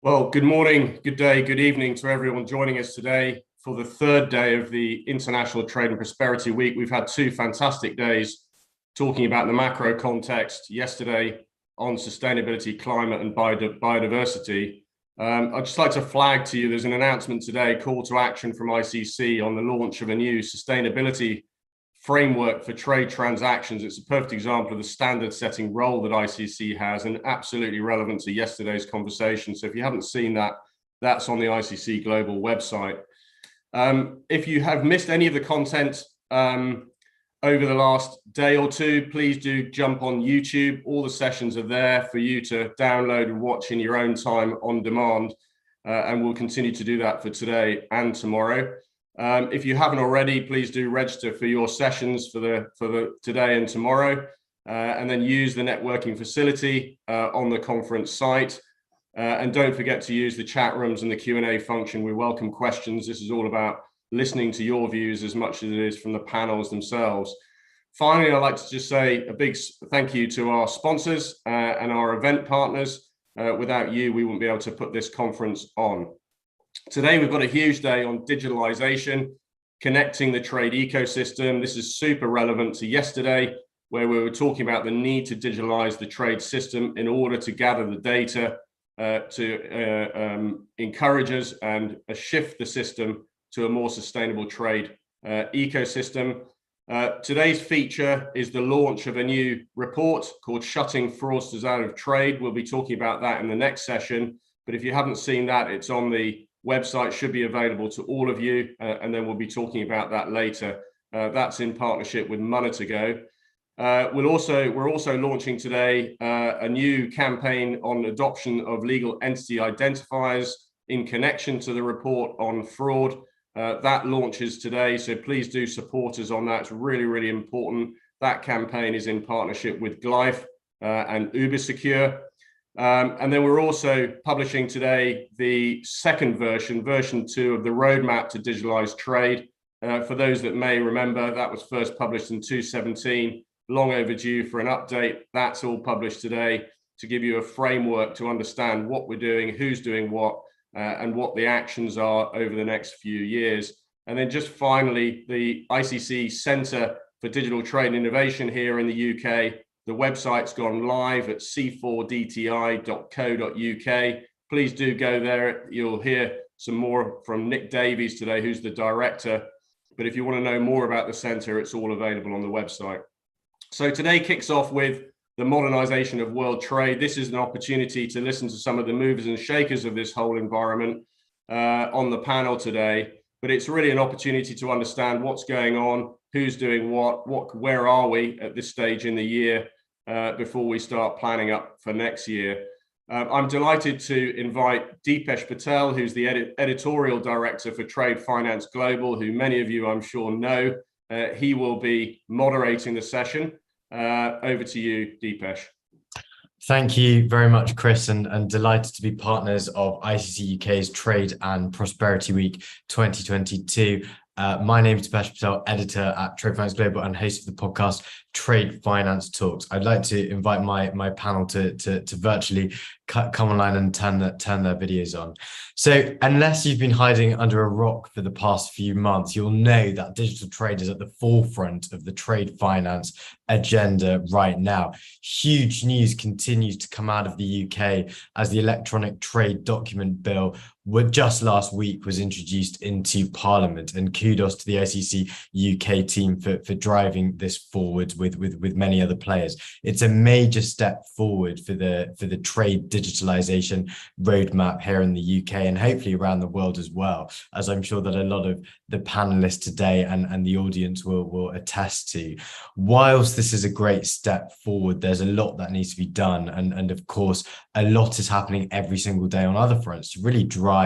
Well, good morning, good day, good evening to everyone joining us today for the third day of the International Trade and Prosperity Week. We've had two fantastic days talking about the macro context yesterday on sustainability, climate and biodiversity. I'd just like to flag to you, there's an announcement today, call to action from ICC on the launch of a new sustainability framework for trade transactions. It's a perfect example of the standard setting role that ICC has and absolutely relevant to yesterday's conversation. So if you haven't seen that, that's on the ICC Global website. If you have missed any of the content over the last day or two, please do jump on YouTube. All the sessions are there for you to download and watch in your own time on demand. And we'll continue to do that for today and tomorrow. If you haven't already, please do register for your sessions for the today and tomorrow, and then use the networking facility on the conference site. And don't forget to use the chat rooms and the Q&A function. We welcome questions. This is all about listening to your views as much as it is from the panels themselves. Finally, I'd like to just say a big thank you to our sponsors and our event partners. Without you, we wouldn't be able to put this conference on. Today, we've got a huge day on digitalization, connecting the trade ecosystem. This is super relevant to yesterday, where we were talking about the need to digitalize the trade system in order to gather the data to encourage us and shift the system to a more sustainable trade ecosystem. Today's feature is the launch of a new report called Shutting Fraudsters Out of Trade. We'll be talking about that in the next session. But if you haven't seen that, it's on the website, should be available to all of you, and then we'll be talking about that later. That's in partnership with Monitor. We're also launching today a new campaign on adoption of legal entity identifiers in connection to the report on fraud. That launches today, so please do support us on that. It's really, really important. That campaign is in partnership with Glyph and UberSecure. And then we're also publishing today the second version 2 of the roadmap to digitalize trade. For those that may remember, that was first published in 2017, long overdue for an update. That's all published today to give you a framework to understand what we're doing, who's doing what, and what the actions are over the next few years. And then just finally, the ICC Centre for Digital Trade and Innovation here in the UK. The website's gone live at c4dti.co.uk. Please do go there. You'll hear some more from Nick Davies today, who's the director. But if you want to know more about the centre, it's all available on the website. So today kicks off with the modernisation of world trade. This is an opportunity to listen to some of the movers and shakers of this whole environment on the panel today. But it's really an opportunity to understand what's going on, who's doing what, where are we at this stage in the year, before we start planning up for next year. I'm delighted to invite Deepesh Patel, who's the editorial director for Trade Finance Global, who many of you I'm sure know. He will be moderating the session. Over to you, Deepesh. Thank you very much, Chris, and delighted to be partners of ICC UK's Trade and Prosperity Week 2022. My name is Deepesh Patel, editor at Trade Finance Global and host of the podcast Trade Finance Talks. I'd like to invite my panel to virtually come online and turn their videos on. So unless you've been hiding under a rock for the past few months, you'll know that digital trade is at the forefront of the trade finance agenda right now. Huge news continues to come out of the UK as the Electronic Trade Document Bill just last week was introduced into Parliament, and kudos to the ICC UK team for driving this forward with many other players. It's a major step forward for the trade digitalization roadmap here in the UK and hopefully around the world as well, as I'm sure that a lot of the panelists today and the audience will attest to. Whilst this is a great step forward, there's a lot that needs to be done, and of course a lot is happening every single day on other fronts to really drive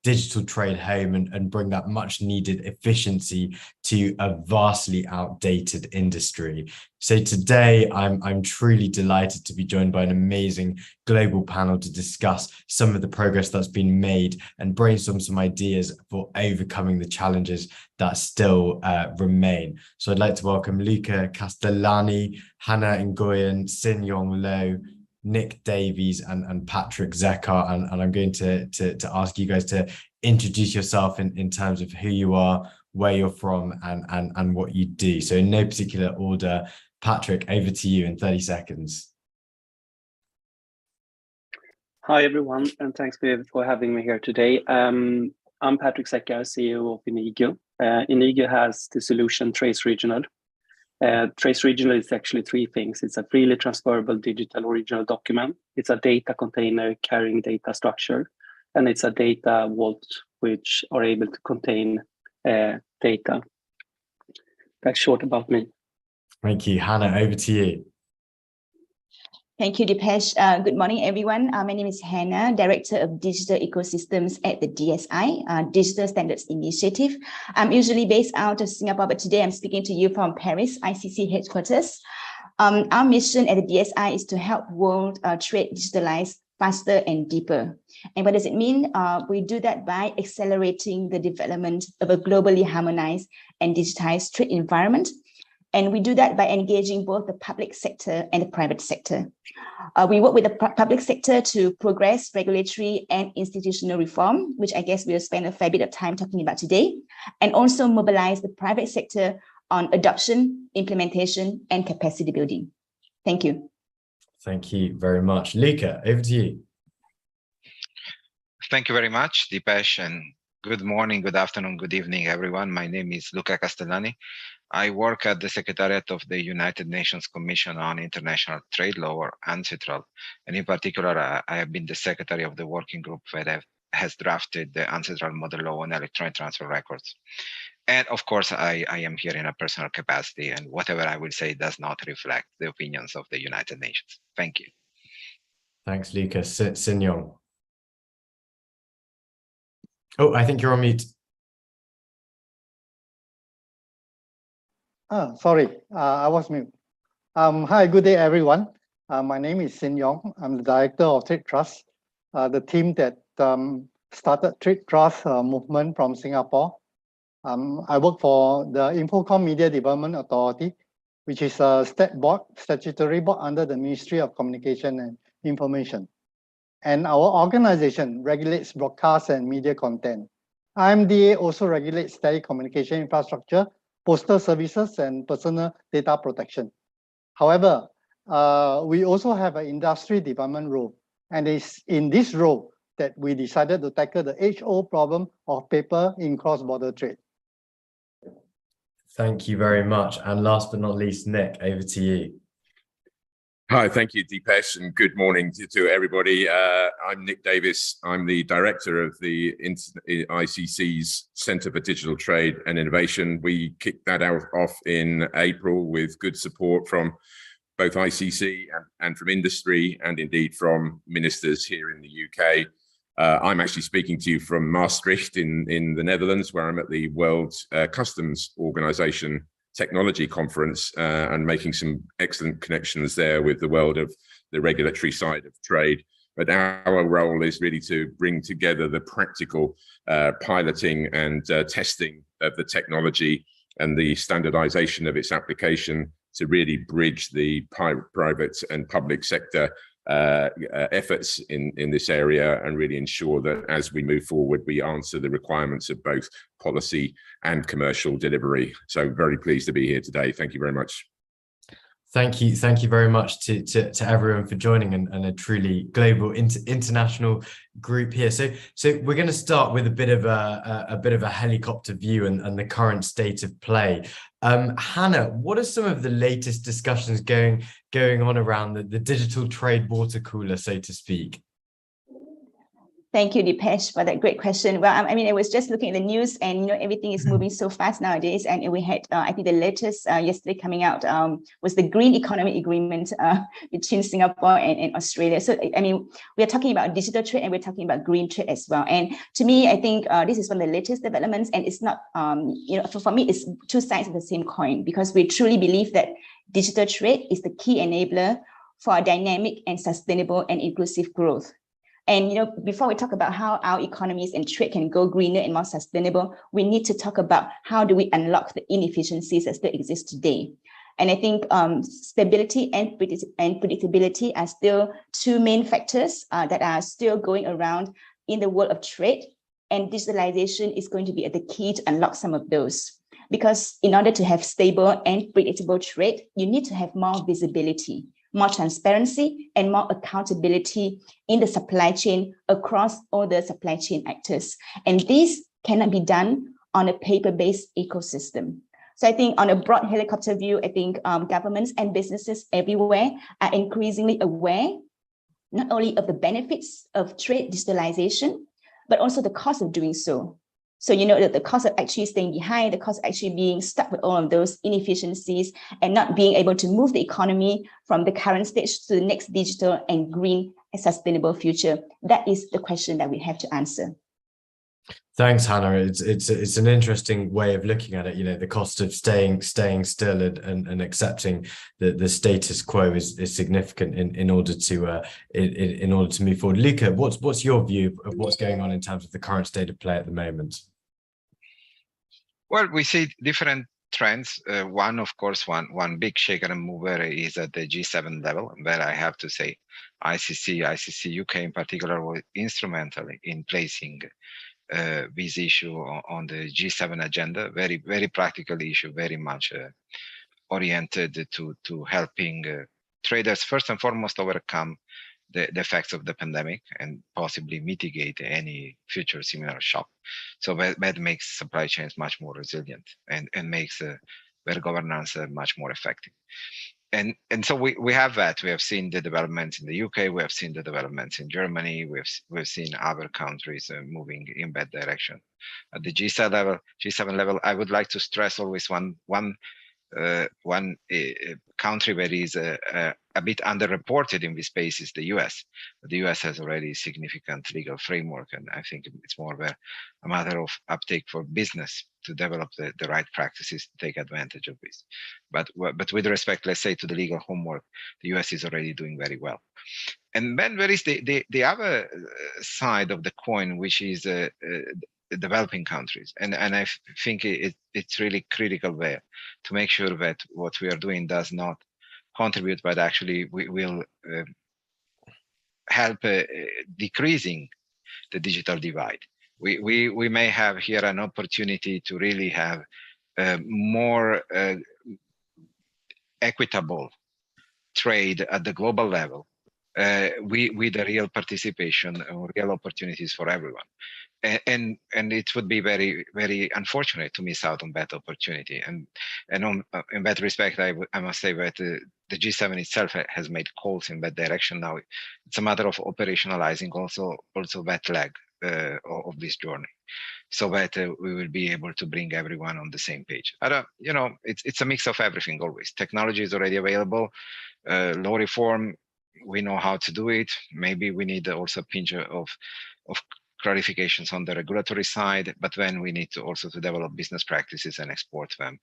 digital trade home and bring that much needed efficiency to a vastly outdated industry. So today I'm truly delighted to be joined by an amazing global panel to discuss some of the progress that's been made and brainstorm some ideas for overcoming the challenges that still remain. So I'd like to welcome Luca Castellani, Hannah Ngoyan, Sin Yong Lo, Nick Davies and Patrick Zekar, and I'm going to ask you guys to introduce yourself in terms of who you are, where you're from, and what you do. So in no particular order, Patrick, over to you in 30 seconds. Hi, everyone, and thanks for having me here today. I'm Patrick Zekar, CEO of Inigo. Inigo has the solution Trace Regional. Trace Regional is actually three things. It's a freely transferable digital original document. It's a data container carrying data structure. And it's a data vault which are able to contain data. That's short about me. Thank you. Hannah, over to you. Thank you, Dipesh. Good morning, everyone. My name is Hannah, Director of Digital Ecosystems at the DSI, Digital Standards Initiative. I'm usually based out of Singapore, but today I'm speaking to you from Paris, ICC headquarters. Our mission at the DSI is to help world trade digitalize faster and deeper. And what does it mean? We do that by accelerating the development of a globally harmonized and digitized trade environment. And we do that by engaging both the public sector and the private sector. We work with the public sector to progress regulatory and institutional reform, which I guess we'll spend a fair bit of time talking about today, and also mobilize the private sector on adoption, implementation, and capacity building. Thank you. Thank you very much. Luca, over to you. Thank you very much, Dipesh, and good morning, good afternoon, good evening, everyone. My name is Luca Castellani. I work at the Secretariat of the United Nations Commission on International Trade Law, or UNCITRAL, and in particular, I have been the secretary of the working group that has drafted the UNCITRAL model law on electronic transfer records. And of course, I am here in a personal capacity, and whatever I will say does not reflect the opinions of the United Nations. Thank you. Thanks, Luca. Sin Yong. Oh, I think you're on mute. Sorry, I was mute. Hi, good day, everyone. My name is Sin Yong. I'm the Director of Trade Trust, the team that started Trade Trust movement from Singapore. I work for the Infocom Media Development Authority, which is a statutory board under the Ministry of Communication and Information. And our organization regulates broadcast and media content. IMDA also regulates telecommunication infrastructure, postal services, and personal data protection. However, we also have an industry development role, and it's in this role that we decided to tackle the age-old problem of paper in cross-border trade. Thank you very much. And last but not least, Nick, over to you. Hi, thank you, Dipesh, and good morning to everybody. I'm Nick Davis. I'm the director of the ICC's Centre for Digital Trade and Innovation. We kicked that off in April with good support from both ICC and from industry, and indeed from ministers here in the UK. I'm actually speaking to you from Maastricht in the Netherlands, where I'm at the World Customs Organization Technology Conference and making some excellent connections there with the world of the regulatory side of trade. But our role is really to bring together the practical piloting and testing of the technology and the standardization of its application to really bridge the private and public sector efforts in this area, and really ensure that as we move forward, we answer the requirements of both policy and commercial delivery. So very pleased to be here today. Thank you very much. Thank you very much to everyone for joining, and a truly global international group here. So we're going to start with a bit of a helicopter view and the current state of play. Hannah, what are some of the latest discussions going on around the digital trade water cooler, so to speak? Thank you, Dipesh, for that great question. Well, I mean, I was just looking at the news, and everything is moving so fast nowadays. And we had, I think, the latest yesterday coming out was the Green Economy Agreement between Singapore and Australia. So, I mean, we are talking about digital trade, and we're talking about green trade as well. And to me, I think this is one of the latest developments, and it's not, for me, it's two sides of the same coin, because we truly believe that digital trade is the key enabler for a dynamic and sustainable and inclusive growth. And before we talk about how our economies and trade can go greener and more sustainable, we need to talk about how do we unlock the inefficiencies that still exist today. And I think stability and predictability are still two main factors that are still going around in the world of trade. And digitalization is going to be the key to unlock some of those. Because in order to have stable and predictable trade, you need to have more visibility, more transparency, and more accountability in the supply chain across all the supply chain actors. And this cannot be done on a paper-based ecosystem. So I think on a broad helicopter view, I think governments and businesses everywhere are increasingly aware, not only of the benefits of trade digitalization, but also the cost of doing so. So you know that the cost of actually staying behind, the cost of actually being stuck with all of those inefficiencies and not being able to move the economy from the current stage to the next digital and green and sustainable future. That is the question that we have to answer. Thanks, Hannah. It's an interesting way of looking at it. You know, the cost of staying still and accepting the status quo is significant in order to move forward. Luca, what's your view of what's going on in terms of the current state of play at the moment? Well, we see different trends. One, of course, one big shaker and mover is at the G7 level, where I have to say ICC UK in particular was instrumental in placing this issue on the G7 agenda. Very, very practical issue, very much oriented to helping traders first and foremost overcome the effects of the pandemic and possibly mitigate any future similar shock. So that makes supply chains much more resilient and makes their governance much more effective. And so we have that. We have seen the developments in the UK. We have seen the developments in Germany. We've seen other countries moving in that direction. At the G7 level, I would like to stress always one country that is a bit underreported in this space is the US. The US has already significant legal framework, and I think it's more of a matter of uptake for business to develop the right practices to take advantage of this. But with respect, let's say, to the legal homework, the US is already doing very well. And then there is the other side of the coin, which is developing countries, and I think it's really critical there to make sure that what we are doing does not contribute, but actually we will help decreasing the digital divide. We may have here an opportunity to really have more equitable trade at the global level with a real participation or real opportunities for everyone. And it would be very, very unfortunate to miss out on that opportunity. And in that respect, I must say that the G7 itself has made calls in that direction. Now it's a matter of operationalizing also that leg of this journey, so that we will be able to bring everyone on the same page. It's a mix of everything always. Technology is already available. Law reform, we know how to do it. Maybe we need also a pinch of clarifications on the regulatory side, but then we need to also develop business practices and export them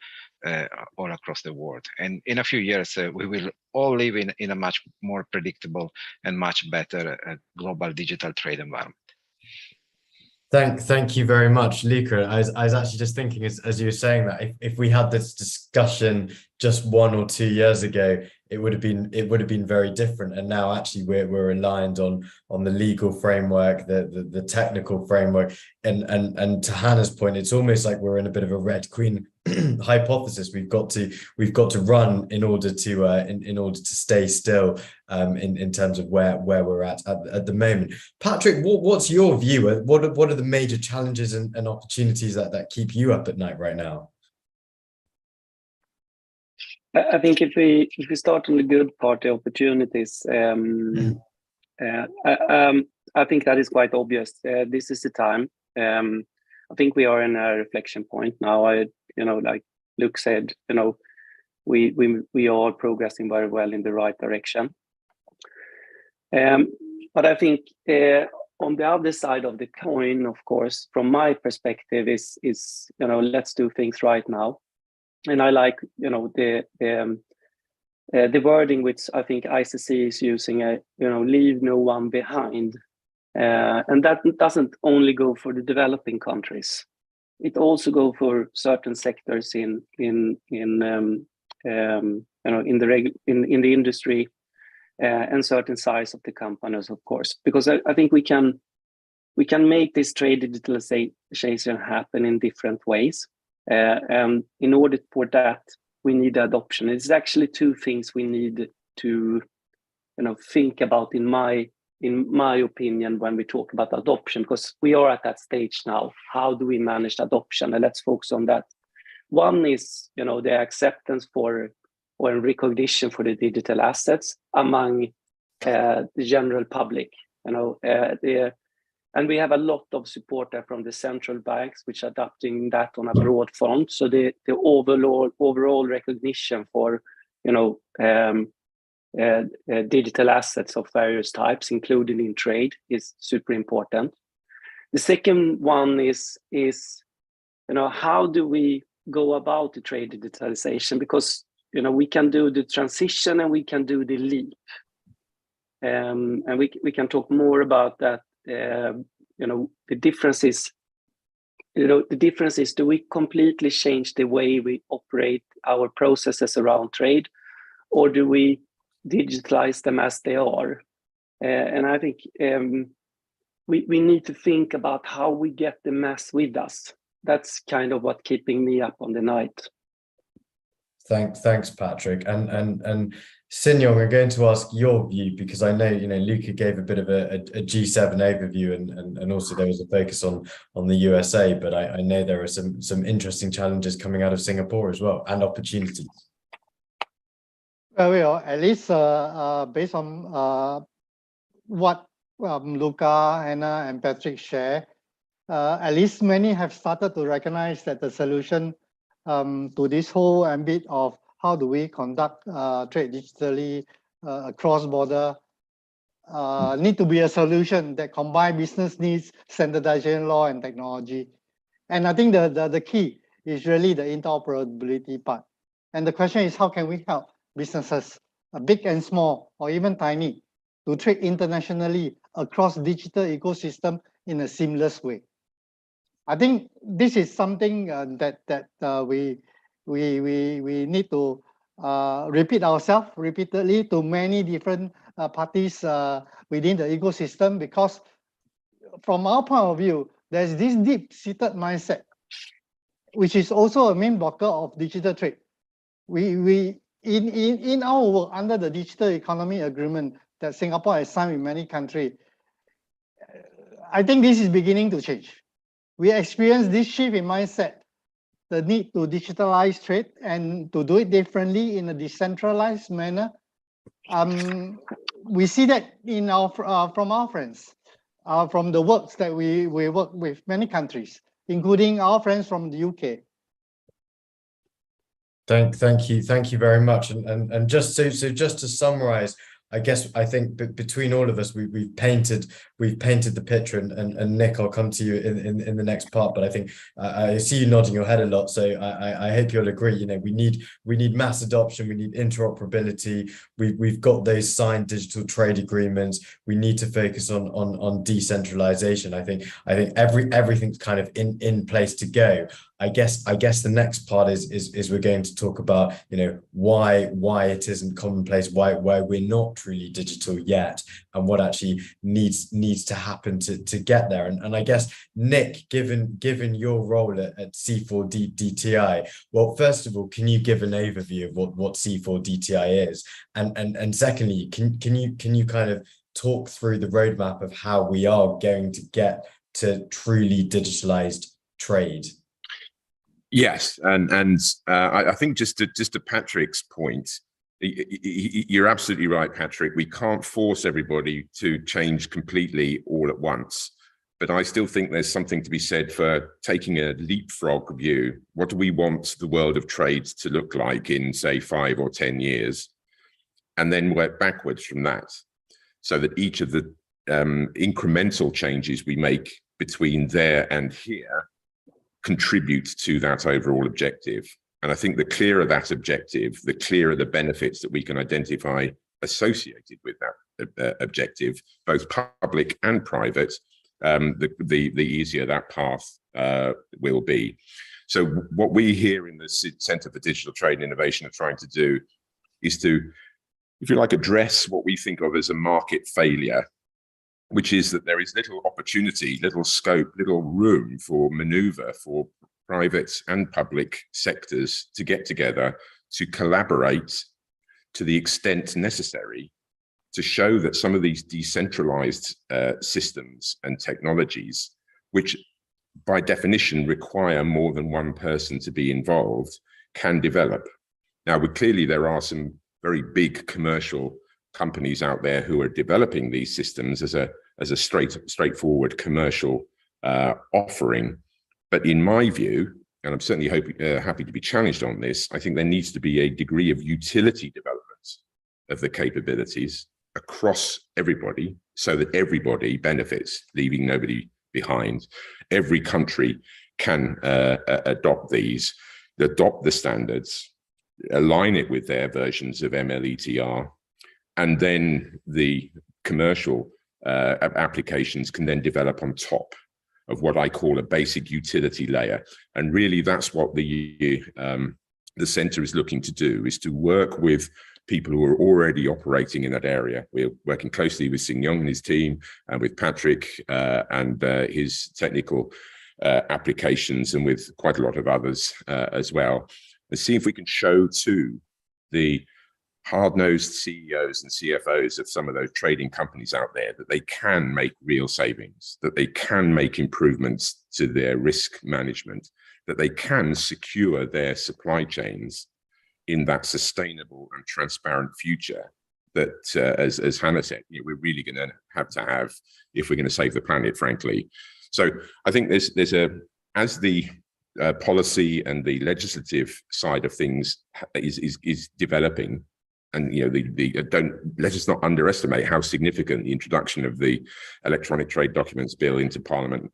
all across the world. And in a few years, we will all live in a much more predictable and much better global digital trade environment. Thank you very much, Luca. I was actually just thinking as you were saying that if we had this discussion just 1 or 2 years ago, it would have been very different. And now actually we're aligned on the legal framework, the technical framework, and to Hannah's point, it's almost like we're in a bit of a Red Queen hypothesis. We've got to run in order to stay still in terms of where we're at the moment. Patrick, what's your view? What are the major challenges and opportunities that keep you up at night right now? I think if we start on the good part, the opportunities, I think that is quite obvious. This is the time. I think we are in a reflection point now. Like Luke said, we are progressing very well in the right direction. But I think on the other side of the coin, of course, from my perspective, is let's do things right now. And I like the wording which I think ICC is using, leave no one behind, and that doesn't only go for the developing countries. It also go for certain sectors in in the industry, and certain size of the companies, of course, because I think we can make this trade digitalization happen in different ways, and in order for that, we need adoption. It's actually two things we need to think about, in my opinion, when we talk about adoption, because we are at that stage now. How do we manage adoption? And let's focus on that. One is, the acceptance for or recognition for the digital assets among the general public. And we have a lot of support there from the central banks, which are adopting that on a broad front. So the overall recognition for digital assets of various types, including in trade, is super important. The second one is how do we go about the trade digitalization? Because we can do the transition and we can do the leap, and we can talk more about that. The difference is, do we completely change the way we operate our processes around trade, or do we digitalize them as they are? And I think we need to think about how we get the mass with us. That's kind of what keeping me up on the night. Thanks, Patrick. And Sin-Yong, I'm going to ask your view, because I know Luca gave a bit of a G7 overview, and also there was a focus on the USA, but I know there are some interesting challenges coming out of Singapore as well, and opportunities. Well, at least based on what Luca, Hannah, and Patrick share, at least many have started to recognize that the solution to this whole ambit of how do we conduct trade digitally across border need to be a solution that combine business needs, standardization law, and technology. And I think the key is really the interoperability part. And the question is, how can we help businesses, big and small, or even tiny, to trade internationally across digital ecosystem in a seamless way? I think this is something that we need to repeat ourselves repeatedly to many different parties within the ecosystem, because from our point of view, there's this deep-seated mindset, which is also a main blocker of digital trade. In our work under the Digital Economy Agreement that Singapore has signed with many countries, I think this is beginning to change. We experience this shift in mindset, the need to digitalize trade and to do it differently in a decentralized manner. We see that in from our friends, from the works that we work with many countries, including our friends from the UK. Thank you very much. And just to summarize, I think between all of us, we've painted the picture, and Nick, I'll come to you in the next part, but I think I see you nodding your head a lot, so I hope you'll agree. We need mass adoption, we need interoperability, we've got those signed digital trade agreements, we need to focus on decentralization. I think everything's kind of in place to go. I guess the next part is we're going to talk about why it isn't commonplace, why we're not truly digital yet, and what actually needs to happen to get there. And I guess, Nick, given your role at C4DTI, well, first of all, can you give an overview of what C4DTI is, and secondly, can you kind of talk through the roadmap of how we are going to get to truly digitalized trade? Yes, and I think just to Patrick's point, you're absolutely right, Patrick. We can't force everybody to change completely all at once, but I still think there's something to be said for taking a leapfrog view. What do we want the world of trade to look like in, say, 5 or 10 years? And then work backwards from that, so that each of the incremental changes we make between there and here contribute to that overall objective. And I think the clearer that objective, the clearer the benefits that we can identify associated with that objective, both public and private, the easier that path will be. So what we here in the Centre for Digital Trade and Innovation are trying to do is to, if you like, address what we think of as a market failure, which is that there is little opportunity, little scope, little room for maneuver for private and public sectors to get together, to collaborate to the extent necessary to show that some of these decentralized systems and technologies, which by definition require more than one person to be involved, can develop. Now, clearly there are some very big commercial companies out there who are developing these systems as a straightforward commercial offering. But in my view, and I'm certainly happy to be challenged on this, I think there needs to be a degree of utility development of the capabilities across everybody so that everybody benefits, leaving nobody behind. Every country can adopt these, adopt the standards, align it with their versions of MLETR, and then the commercial applications can then develop on top of what I call a basic utility layer. And really that's what the Centre is looking to do, is to work with people who are already operating in that area. We're working closely with Sing Yong and his team, and with Patrick and his technical applications, and with quite a lot of others as well, and see if we can show to the hard-nosed CEOs and CFOs of some of those trading companies out there that they can make real savings, that they can make improvements to their risk management, that they can secure their supply chains in that sustainable and transparent future that, as Hannah said, we're really going to have if we're going to save the planet, frankly. So I think there's as the policy and the legislative side of things is developing, and let us not underestimate how significant the introduction of the Electronic Trade Documents Bill into Parliament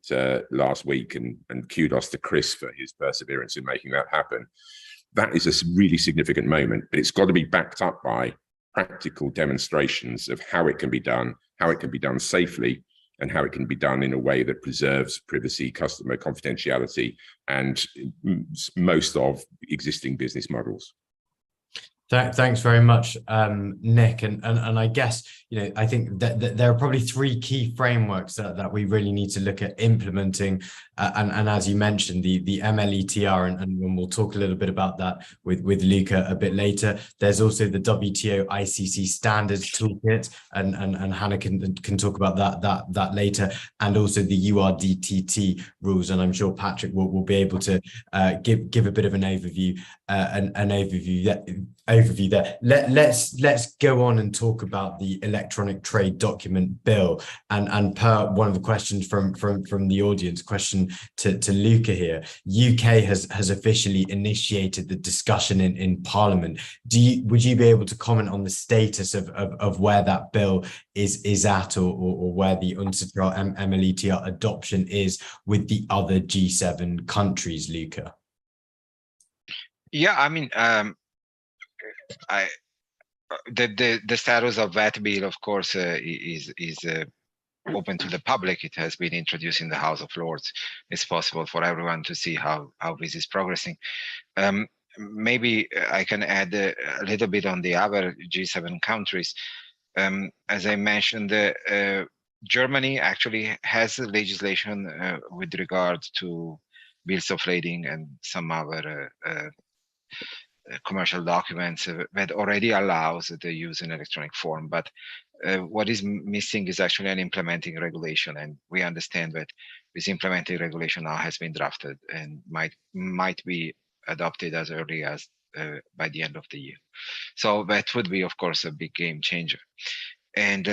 last week, and kudos to Chris for his perseverance in making that happen. That is a really significant moment, but it's got to be backed up by practical demonstrations of how it can be done safely, and how it can be done in a way that preserves privacy, customer confidentiality, and most of existing business models. Thanks very much, Nick. And I guess, I think that there are probably three key frameworks that we really need to look at implementing. And as you mentioned, the MLETR, and we'll talk a little bit about that with Luca a bit later. There's also the WTO ICC standards toolkit, and Hannah can talk about that later, and also the URDTT rules. And I'm sure Patrick will be able to give a bit of an overview, overview there. Let's go on and talk about the Electronic Trade Document Bill, and per one of the questions from the audience, question to Luca here. UK has officially initiated the discussion in Parliament. Would you be able to comment on the status of where that bill is at, or where the UNCITRAL MLETR adoption is with the other G7 countries, Luca? Yeah, I mean, the status of that bill, of course, is open to the public. It has been introduced in the House of Lords. It's possible for everyone to see how this is progressing. Maybe I can add a little bit on the other G7 countries. As I mentioned, Germany actually has legislation with regard to bills of lading and some other commercial documents that already allows the use in electronic form, but what is missing is actually an implementing regulation, and we understand that this implementing regulation now has been drafted and might be adopted as early as by the end of the year. So that would be, of course, a big game changer. And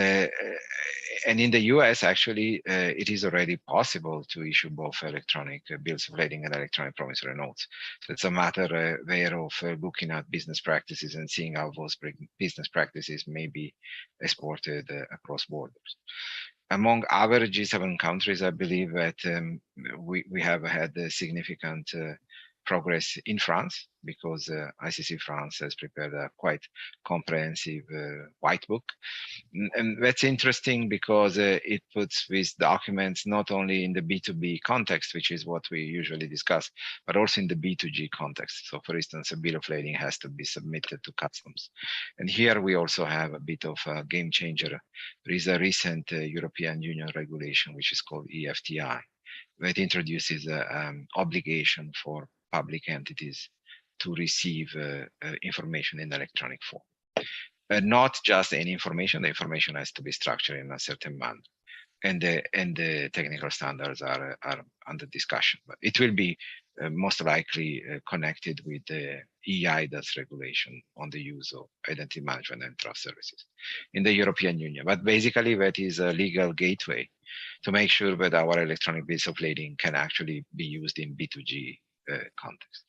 in the US, actually, it is already possible to issue both electronic bills of lading and electronic promissory notes. So it's a matter there of looking at business practices and seeing how those business practices may be exported across borders. Among other G7 countries, I believe that we have had a significant progress in France, because ICC France has prepared a quite comprehensive white book. And that's interesting because it puts these documents not only in the B2B context, which is what we usually discuss, but also in the B2G context. So for instance, a bill of lading has to be submitted to customs. And here we also have a bit of a game changer. There is a recent European Union regulation, which is called EFTI, that introduces an obligation for public entities to receive information in electronic form. Not just any information, the information has to be structured in a certain manner. And the technical standards are under discussion, but it will be most likely connected with the EIDAS regulation on the use of identity management and trust services in the European Union. But basically that is a legal gateway to make sure that our electronic bills of lading can actually be used in B2G context.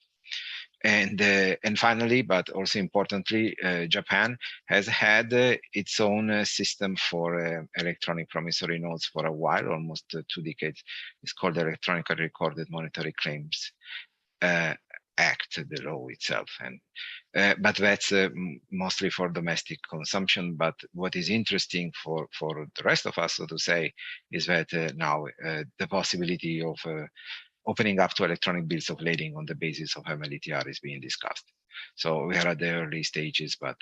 And finally, but also importantly, Japan has had its own system for electronic promissory notes for a while, almost 2 decades. It's called the Electronically Recorded Monetary Claims Act, the law itself. And but that's mostly for domestic consumption. But what is interesting for the rest of us, so to say, is that now the possibility of opening up to electronic bills of lading on the basis of MLETR is being discussed. So we are at the early stages, but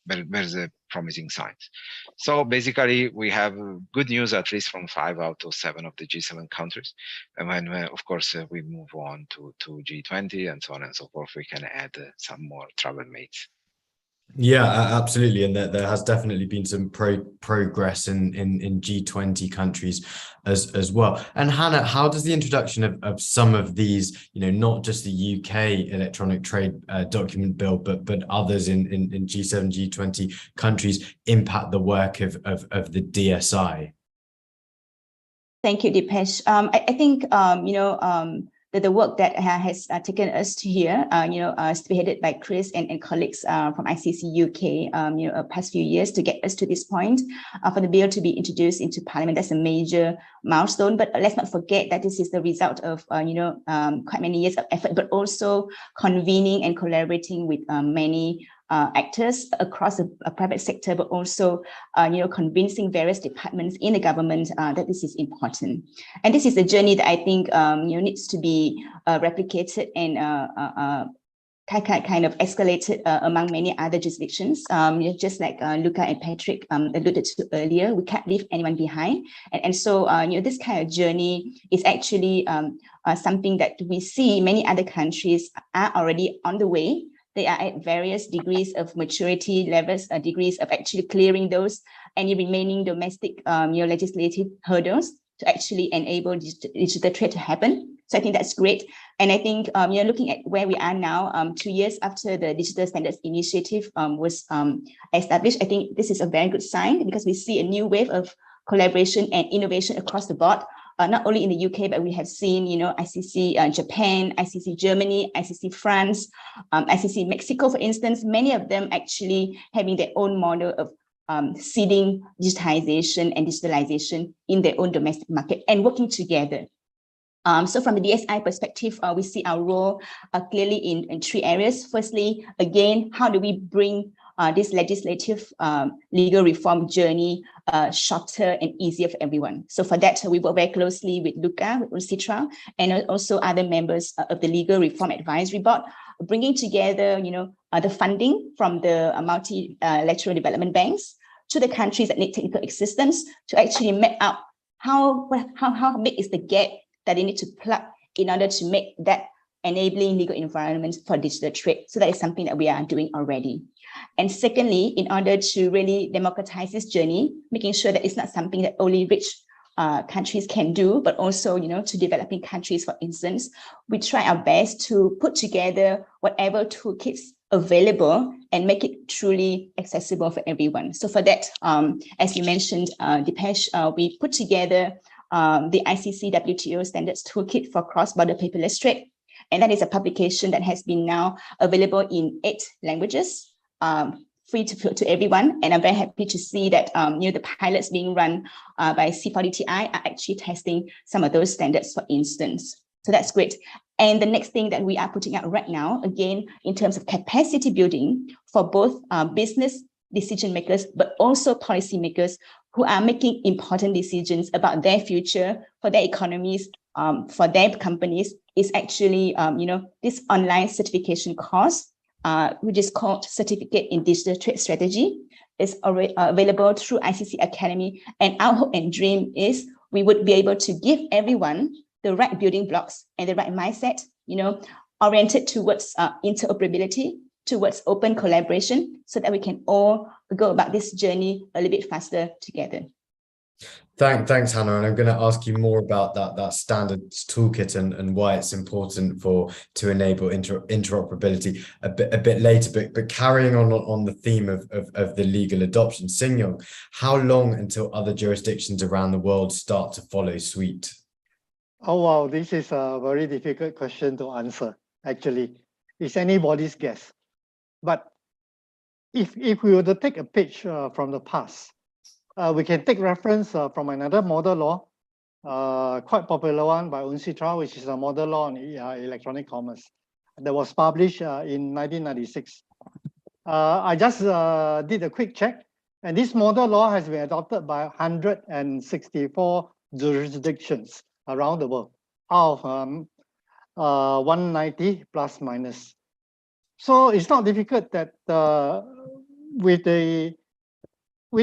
there's a promising signs. So basically, we have good news, at least from 5 out of 7 of the G7 countries. And when, of course, we move on to G20 and so on and so forth, we can add some more travel mates. Yeah, absolutely. And there has definitely been some progress in G20 countries as well. And Hannah, how does the introduction of some of these, not just the UK electronic trade document bill, but others in G7, G20 countries impact the work of the DSI? Thank you, Dipesh. I think, that the work that has taken us to here, spearheaded by Chris and colleagues from ICC UK, past few years to get us to this point, for the bill to be introduced into Parliament. That's a major milestone. But let's not forget that this is the result of, quite many years of effort, but also convening and collaborating with many actors across the private sector, but also, convincing various departments in the government that this is important. And this is a journey that I think, needs to be replicated and kind of escalated among many other jurisdictions. Just like Luca and Patrick alluded to earlier, we can't leave anyone behind. And so, this kind of journey is actually something that we see many other countries are already on the way. They are at various degrees of maturity levels, degrees of actually clearing those any remaining domestic, legislative hurdles to actually enable digital trade to happen. So I think that's great. And I think, looking at where we are now, 2 years after the Digital Standards Initiative was established, I think this is a very good sign because we see a new wave of collaboration and innovation across the board. Not only in the UK, but we have seen, ICC Japan, ICC Germany, ICC France, ICC Mexico, for instance, many of them actually having their own model of seeding digitization and digitalization in their own domestic market and working together. So from the DSI perspective, we see our role clearly in 3 areas. Firstly, again, how do we bring this legislative legal reform journey shorter and easier for everyone? So for that, we work very closely with Luca, with Citra, and also other members of the Legal Reform Advisory Board, bringing together, the funding from the multilateral development banks to the countries that need technical assistance to actually map out how big is the gap that they need to plug in order to make that enabling legal environment for digital trade. So that is something that we are doing already. And secondly, in order to really democratize this journey, making sure that it's not something that only rich countries can do, but also, to developing countries, for instance, we try our best to put together whatever toolkits available and make it truly accessible for everyone. So for that, as you mentioned, Dipesh, we put together the ICC WTO Standards Toolkit for Cross-Border Paperless Trade. And that is a publication that has been now available in 8 languages, free to everyone. And I'm very happy to see that the pilots being run by C40TI are actually testing some of those standards, for instance. So that's great. And the next thing that we are putting out right now, again, in terms of capacity building for both business decision makers, but also policy makers who are making important decisions about their future, for their economies, for their companies, is actually, this online certification course, which is called Certificate in Digital Trade Strategy. Is already available through ICC Academy. And our hope and dream is we would be able to give everyone the right building blocks and the right mindset, oriented towards interoperability, towards open collaboration, so that we can all go about this journey a little bit faster together. Thanks, Hannah. And I'm going to ask you more about that standards toolkit and why it's important to enable interoperability a bit later. But carrying on the theme of the legal adoption, Sin-Yong, how long until other jurisdictions around the world start to follow suite? Oh, wow, this is a very difficult question to answer, actually. It's anybody's guess. But if we were to take a page from the past, we can take reference from another model law, quite popular one by Unsitra, which is a model law on electronic commerce that was published in 1996. I just did a quick check, and this model law has been adopted by 164 jurisdictions around the world, out of 190 plus minus. So it's not difficult that with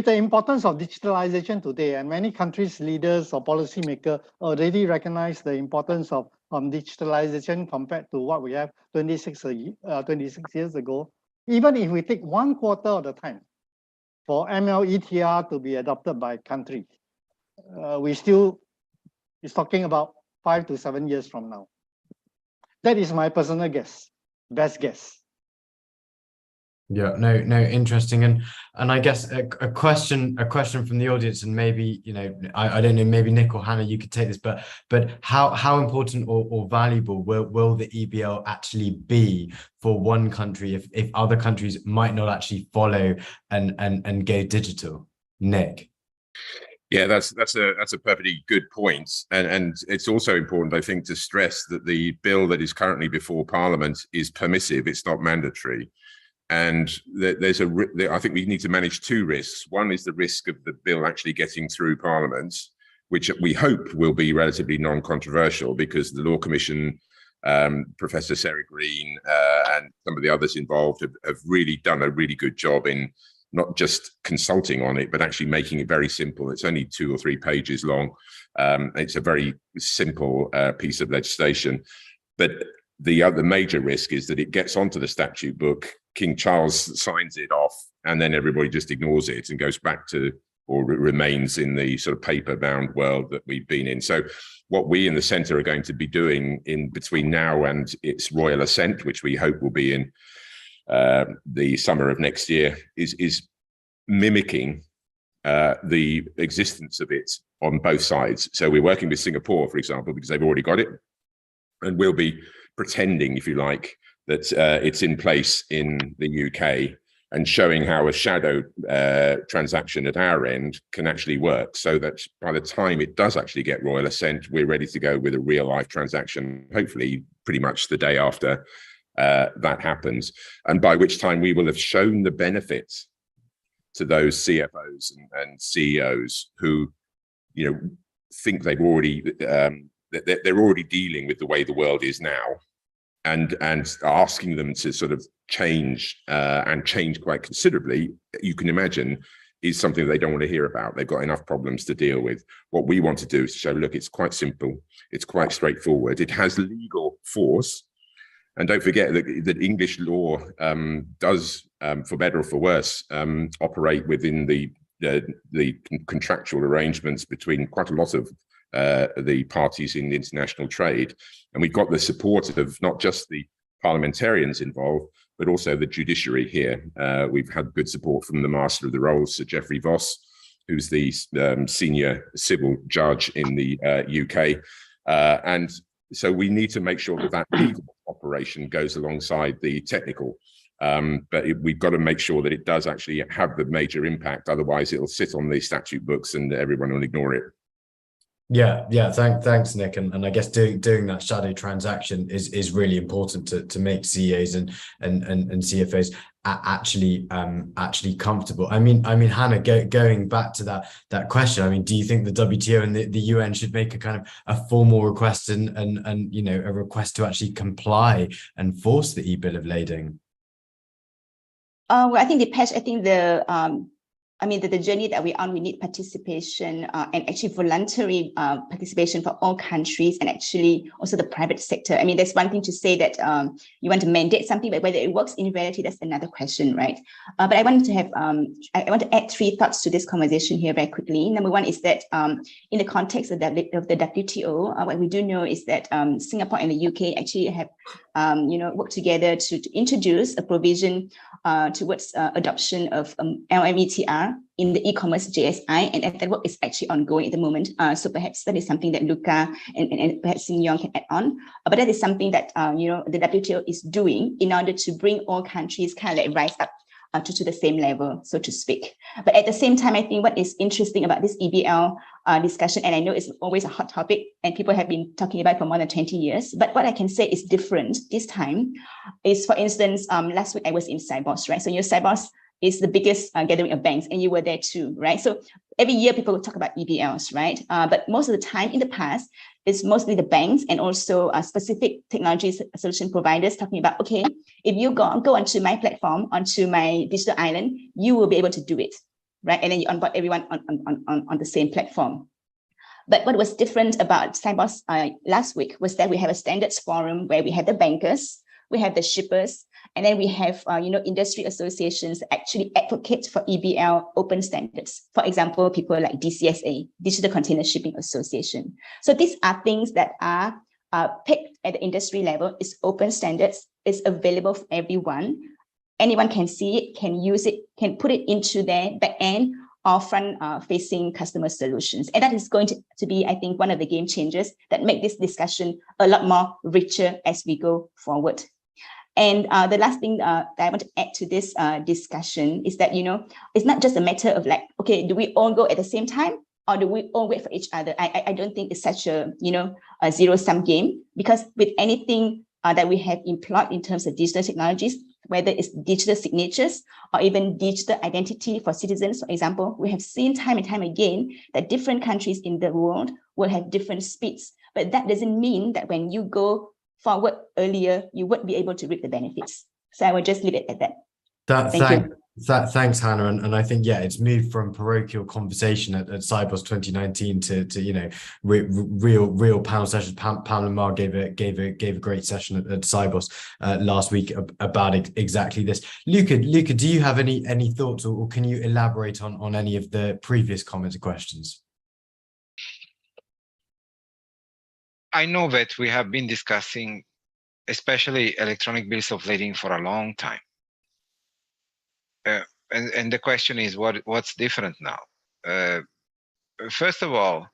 the importance of digitalization today, and many countries' leaders or policymakers already recognize the importance of digitalization compared to what we have 26 years ago. Even if we take 1/4 of the time for ML-ETR to be adopted by country, it's talking about 5 to 7 years from now. That is my personal guess, best guess. Yeah, no, interesting. And I guess a question from the audience, and maybe, I don't know, maybe Nick or Hannah, you could take this, but how important or valuable will the EBL actually be for one country if other countries might not actually follow and go digital? Nick? Yeah, that's a perfectly good point, and it's also important, I think, to stress that the bill that is currently before Parliament is permissive; it's not mandatory. And I think we need to manage two risks. One is the risk of the bill actually getting through Parliament, which we hope will be relatively non-controversial, because the Law Commission, Professor Sarah Green, and some of the others involved have really done a really good job in not just consulting on it, but actually making it very simple. It's only 2 or 3 pages long. It's a very simple piece of legislation. But the other major risk is that it gets onto the statute book, King Charles signs it off, and then everybody just ignores it and goes back to, or remains in the sort of paper-bound world that we've been in. So what we in the centre are going to be doing in between now and its royal assent, which we hope will be in the summer of next year, is mimicking the existence of it on both sides. So we're working with Singapore, for example, because they've already got it, and we'll be pretending, if you like, that it's in place in the UK, and showing how a shadow transaction at our end can actually work, so that by the time it does actually get royal assent, we're ready to go with a real life transaction, hopefully pretty much the day after that happens, and by which time we will have shown the benefits to those CFOs and CEOs who, think they've already they're already dealing with the way the world is now, and asking them to sort of change and change quite considerably, you can imagine, is something they don't want to hear about. They've got enough problems to deal with. What we want to do is to show, look, it's quite simple, it's quite straightforward, it has legal force. And don't forget that English law does, for better or for worse, operate within the contractual arrangements between quite a lot of the parties in international trade. And we've got the support of not just the parliamentarians involved, but also the judiciary here. We've had good support from the Master of the Rolls, Sir Geoffrey Voss, who's the senior civil judge in the UK. And so we need to make sure that legal operation goes alongside the technical. But we've got to make sure that it does actually have the major impact. Otherwise, it'll sit on the statute books and everyone will ignore it. Yeah. Thanks, Nick. And I guess doing that shadow transaction is really important to make CEOs and CFOs actually comfortable. I mean, Hannah, going back to that question, I mean, do you think the WTO and the UN should make a kind of a formal request and a request to actually comply and force the e-bill of lading? Well, I think Dipesh, I think the journey that we're on, we need participation and actually voluntary participation for all countries and actually also the private sector. I mean, there's one thing to say that you want to mandate something, but whether it works in reality, that's another question, right? But I wanted to have, I want to add 3 thoughts to this conversation here very quickly. Number one is that in the context of the WTO, what we do know is that Singapore and the UK actually have, worked together to introduce a provision towards adoption of LMETR in the e-commerce JSI, and that work is actually ongoing at the moment. So perhaps that is something that Luca and perhaps Sin Yong can add on. But that is something that the WTO is doing in order to bring all countries kind of like rise up to the same level, so to speak. But at the same time, I think what is interesting about this EBL discussion, and I know it's always a hot topic and people have been talking about it for more than 20 years, but what I can say is different this time is, for instance, last week I was in Sibos, right? So Sibos is the biggest gathering of banks, and you were there too, right? So every year people will talk about EBLs, right? But most of the time in the past, it's mostly the banks and also specific technology solution providers talking about, okay, if you go onto my platform, onto my digital island, you will be able to do it, right? And then you onboard everyone on the same platform. But what was different about Sibos last week was that we have a standards forum where we have the bankers, we have the shippers, and then we have industry associations actually advocate for EBL open standards. For example, people like DCSA, Digital Container Shipping Association. So these are things that are picked at the industry level. It's open standards. It's available for everyone. Anyone can see it, can use it, can put it into their back end or front-facing customer solutions. And that is going to be, I think, one of the game changers that make this discussion a lot more richer as we go forward. And the last thing that I want to add to this discussion is that, it's not just a matter of like, okay, do we all go at the same time or do we all wait for each other? I don't think it's such a zero-sum game, because with anything that we have employed in terms of digital technologies, whether it's digital signatures or even digital identity for citizens, for example, we have seen time and time again that different countries in the world will have different speeds. But that doesn't mean that when you go forward earlier, you would be able to reap the benefits. So I will just leave it at that. Thanks, Hannah. And I think, it's moved from parochial conversation at Sibos 2019 to real panel sessions. Pamela Mar gave a great session at Sibos last week about exactly this. Luca, do you have any thoughts, or can you elaborate on any of the previous comments or questions? I know that we have been discussing, especially electronic bills of lading, for a long time. And the question is, what's different now? First of all,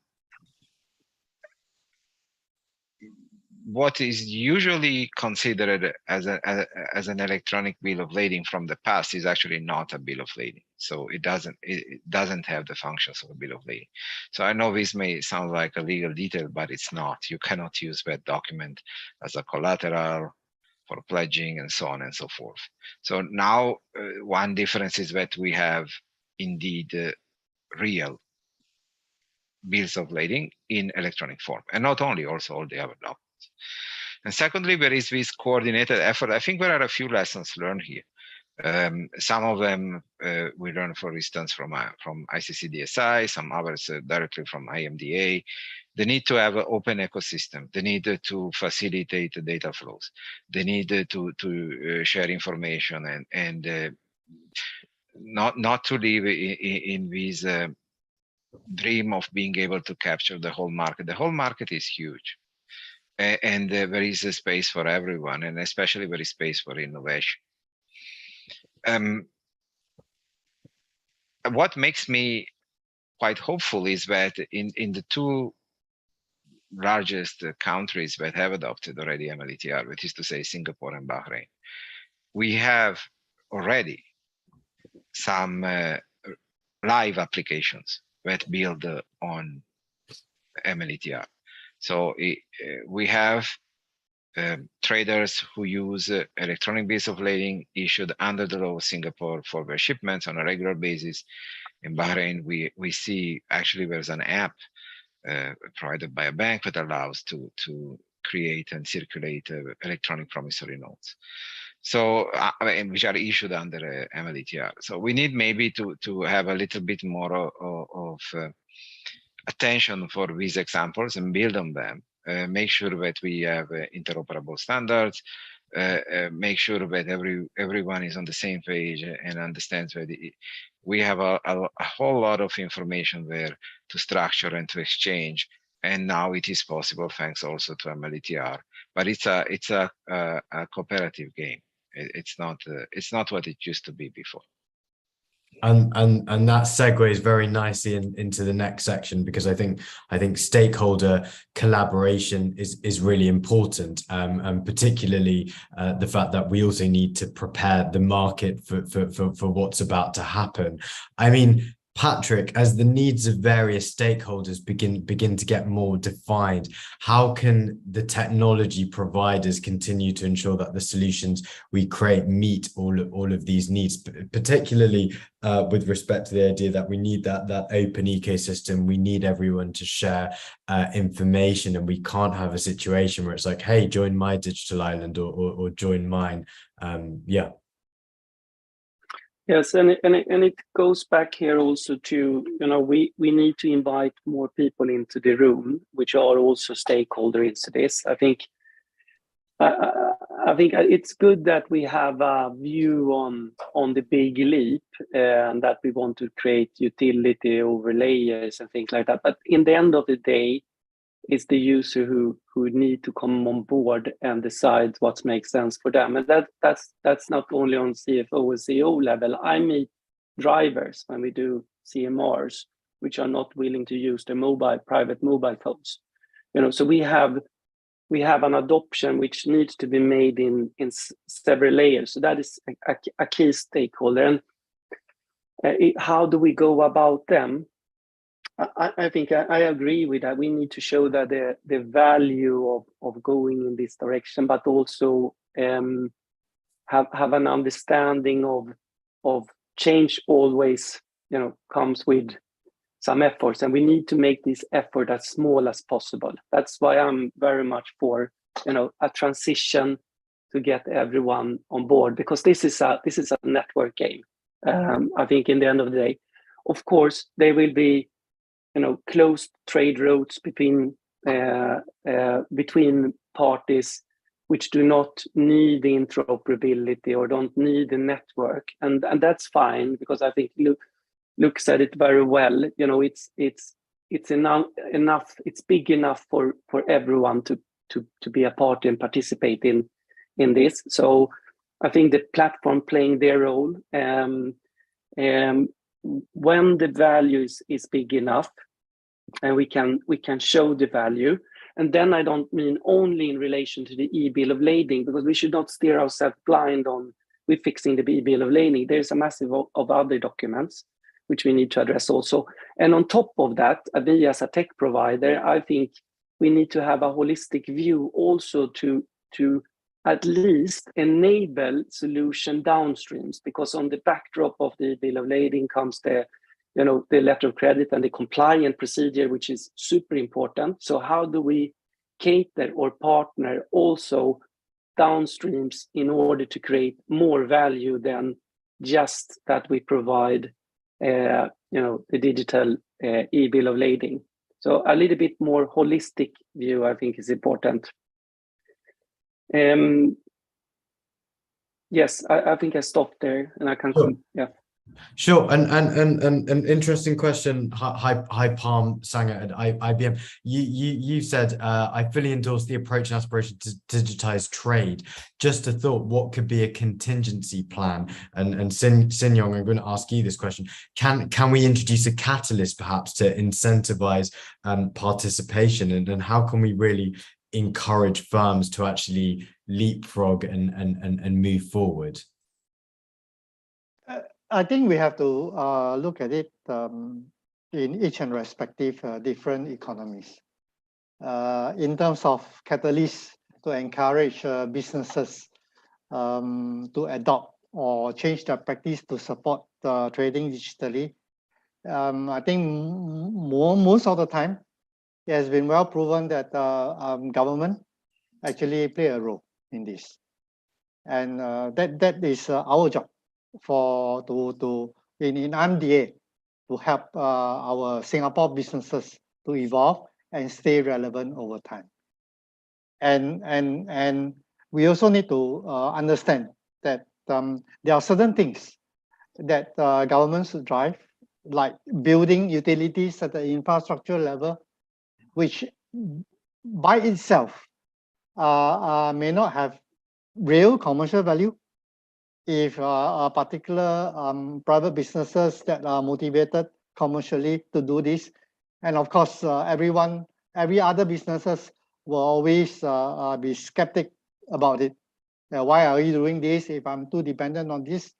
what is usually considered as an electronic bill of lading from the past is actually not a bill of lading. So it doesn't have the functions of a bill of lading. So I know this may sound like a legal detail, but it's not. You cannot use that document as a collateral for pledging and so on and so forth. So now one difference is that we have indeed real bills of lading in electronic form, and not only, also all the other documents. And secondly, there is this coordinated effort. I think there are a few lessons learned here. Some of them we learned, for instance, from ICC DSI, some others directly from IMDA. The need to have an open ecosystem, the need to facilitate the data flows, the need to share information, and not to live in this dream of being able to capture the whole market. The whole market is huge. And there is a space for everyone, and especially there is space for innovation. What makes me quite hopeful is that in the two largest countries that have adopted already MLETR, which is to say Singapore and Bahrain, we have already some live applications that build on MLETR. So we have traders who use electronic bills of lading issued under the law of Singapore for their shipments on a regular basis. In Bahrain, we see actually there's an app provided by a bank that allows to create and circulate electronic promissory notes. So, which are issued under MLETR. So we need maybe to have a little bit more of attention for these examples and build on them. Make sure that we have interoperable standards. Make sure that everyone is on the same page and understands that we have a whole lot of information there to structure and to exchange. And now it is possible thanks also to MLETR. But it's a cooperative game. It's not what it used to be before. And that segues very nicely into the next section, because I think stakeholder collaboration is really important, and particularly the fact that we also need to prepare the market for what's about to happen. I mean, Patrick, as the needs of various stakeholders begin to get more defined, how can the technology providers continue to ensure that the solutions we create meet all of these needs, particularly with respect to the idea that we need that open ecosystem, we need everyone to share information, and we can't have a situation where it's like, hey, join my digital island or join mine. Yeah. Yes, and it goes back here also to, we need to invite more people into the room, which are also stakeholders into this. I think it's good that we have a view on the big leap, and that we want to create utility over layers and things like that. But in the end of the day, it's the user who need to come on board and decide what makes sense for them. And that's not only on CFO and CEO level. I meet drivers when we do CMRs, which are not willing to use their private mobile phones. So we have an adoption which needs to be made in several layers. So that is a key stakeholder. And how do we go about them? I think I agree with that. We need to show that the value of going in this direction, but also have an understanding of change always, comes with some efforts, and we need to make this effort as small as possible. That's why I'm very much for, a transition to get everyone on board, because this is a network game. I think in the end of the day, of course, there will be closed trade routes between parties which do not need the interoperability or don't need the network, and that's fine, because I think Luke said it very well. It's enough. It's big enough for everyone to be a part and participate in this. So I think the platform playing their role. When the value is big enough, and we can show the value, and then I don't mean only in relation to the e-bill of lading, because we should not steer ourselves blind on with fixing the e-bill of lading. There's a massive of other documents which we need to address also. And on top of that, we as a tech provider, I think we need to have a holistic view also to at least enable solution downstreams, because on the backdrop of the bill of lading comes the letter of credit and the compliant procedure, which is super important. So how do we cater or partner also downstreams in order to create more value than just that we provide, the digital e-bill of lading? So a little bit more holistic view, I think, is important. Yes, I think I stopped there, and I can. Sure. Yeah. Sure, and an interesting question. Hi, Palm Sanger at IBM. You said I fully endorse the approach and aspiration to digitize trade. Just a thought, what could be a contingency plan? And Sin Yong, I'm going to ask you this question. Can we introduce a catalyst perhaps to incentivize participation, and how can we really encourage firms to actually leapfrog and move forward? I think we have to look at it in each and respective different economies. In terms of catalysts to encourage businesses to adopt or change their practice to support trading digitally, I think most of the time, it has been well proven that government actually play a role in this, and that is our job in MDA to help our Singapore businesses to evolve and stay relevant over time. And we also need to understand that there are certain things that governments should drive, like building utilities at the infrastructure level, which by itself may not have real commercial value if a particular private businesses that are motivated commercially to do this. And of course, every other businesses will always be skeptic about it. Why are you doing this? If I'm too dependent on this,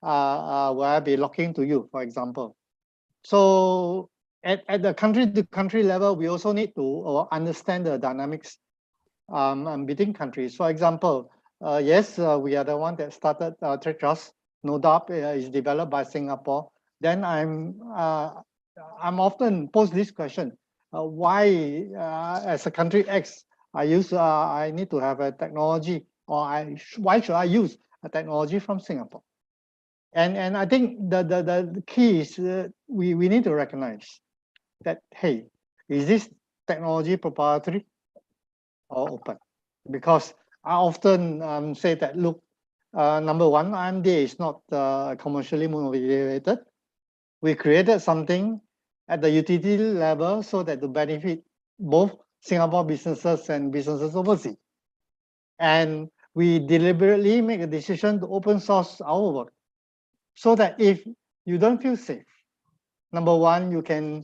will I be locking to you, for example? So at the country-to-country level, we also need to understand the dynamics between countries. For example, yes, we are the one that started Trade Trust. No doubt is developed by Singapore. Then I'm often posed this question: why, as a country X, I need to have a technology, or why should I use a technology from Singapore? And I think the key is we need to recognize that, hey, is this technology proprietary or open? Because I often say that, look, number one, IMDA is not commercially motivated. We created something at the utility level so that to benefit both Singapore businesses and businesses overseas. And we deliberately make a decision to open source our work so that if you don't feel safe, number one, you can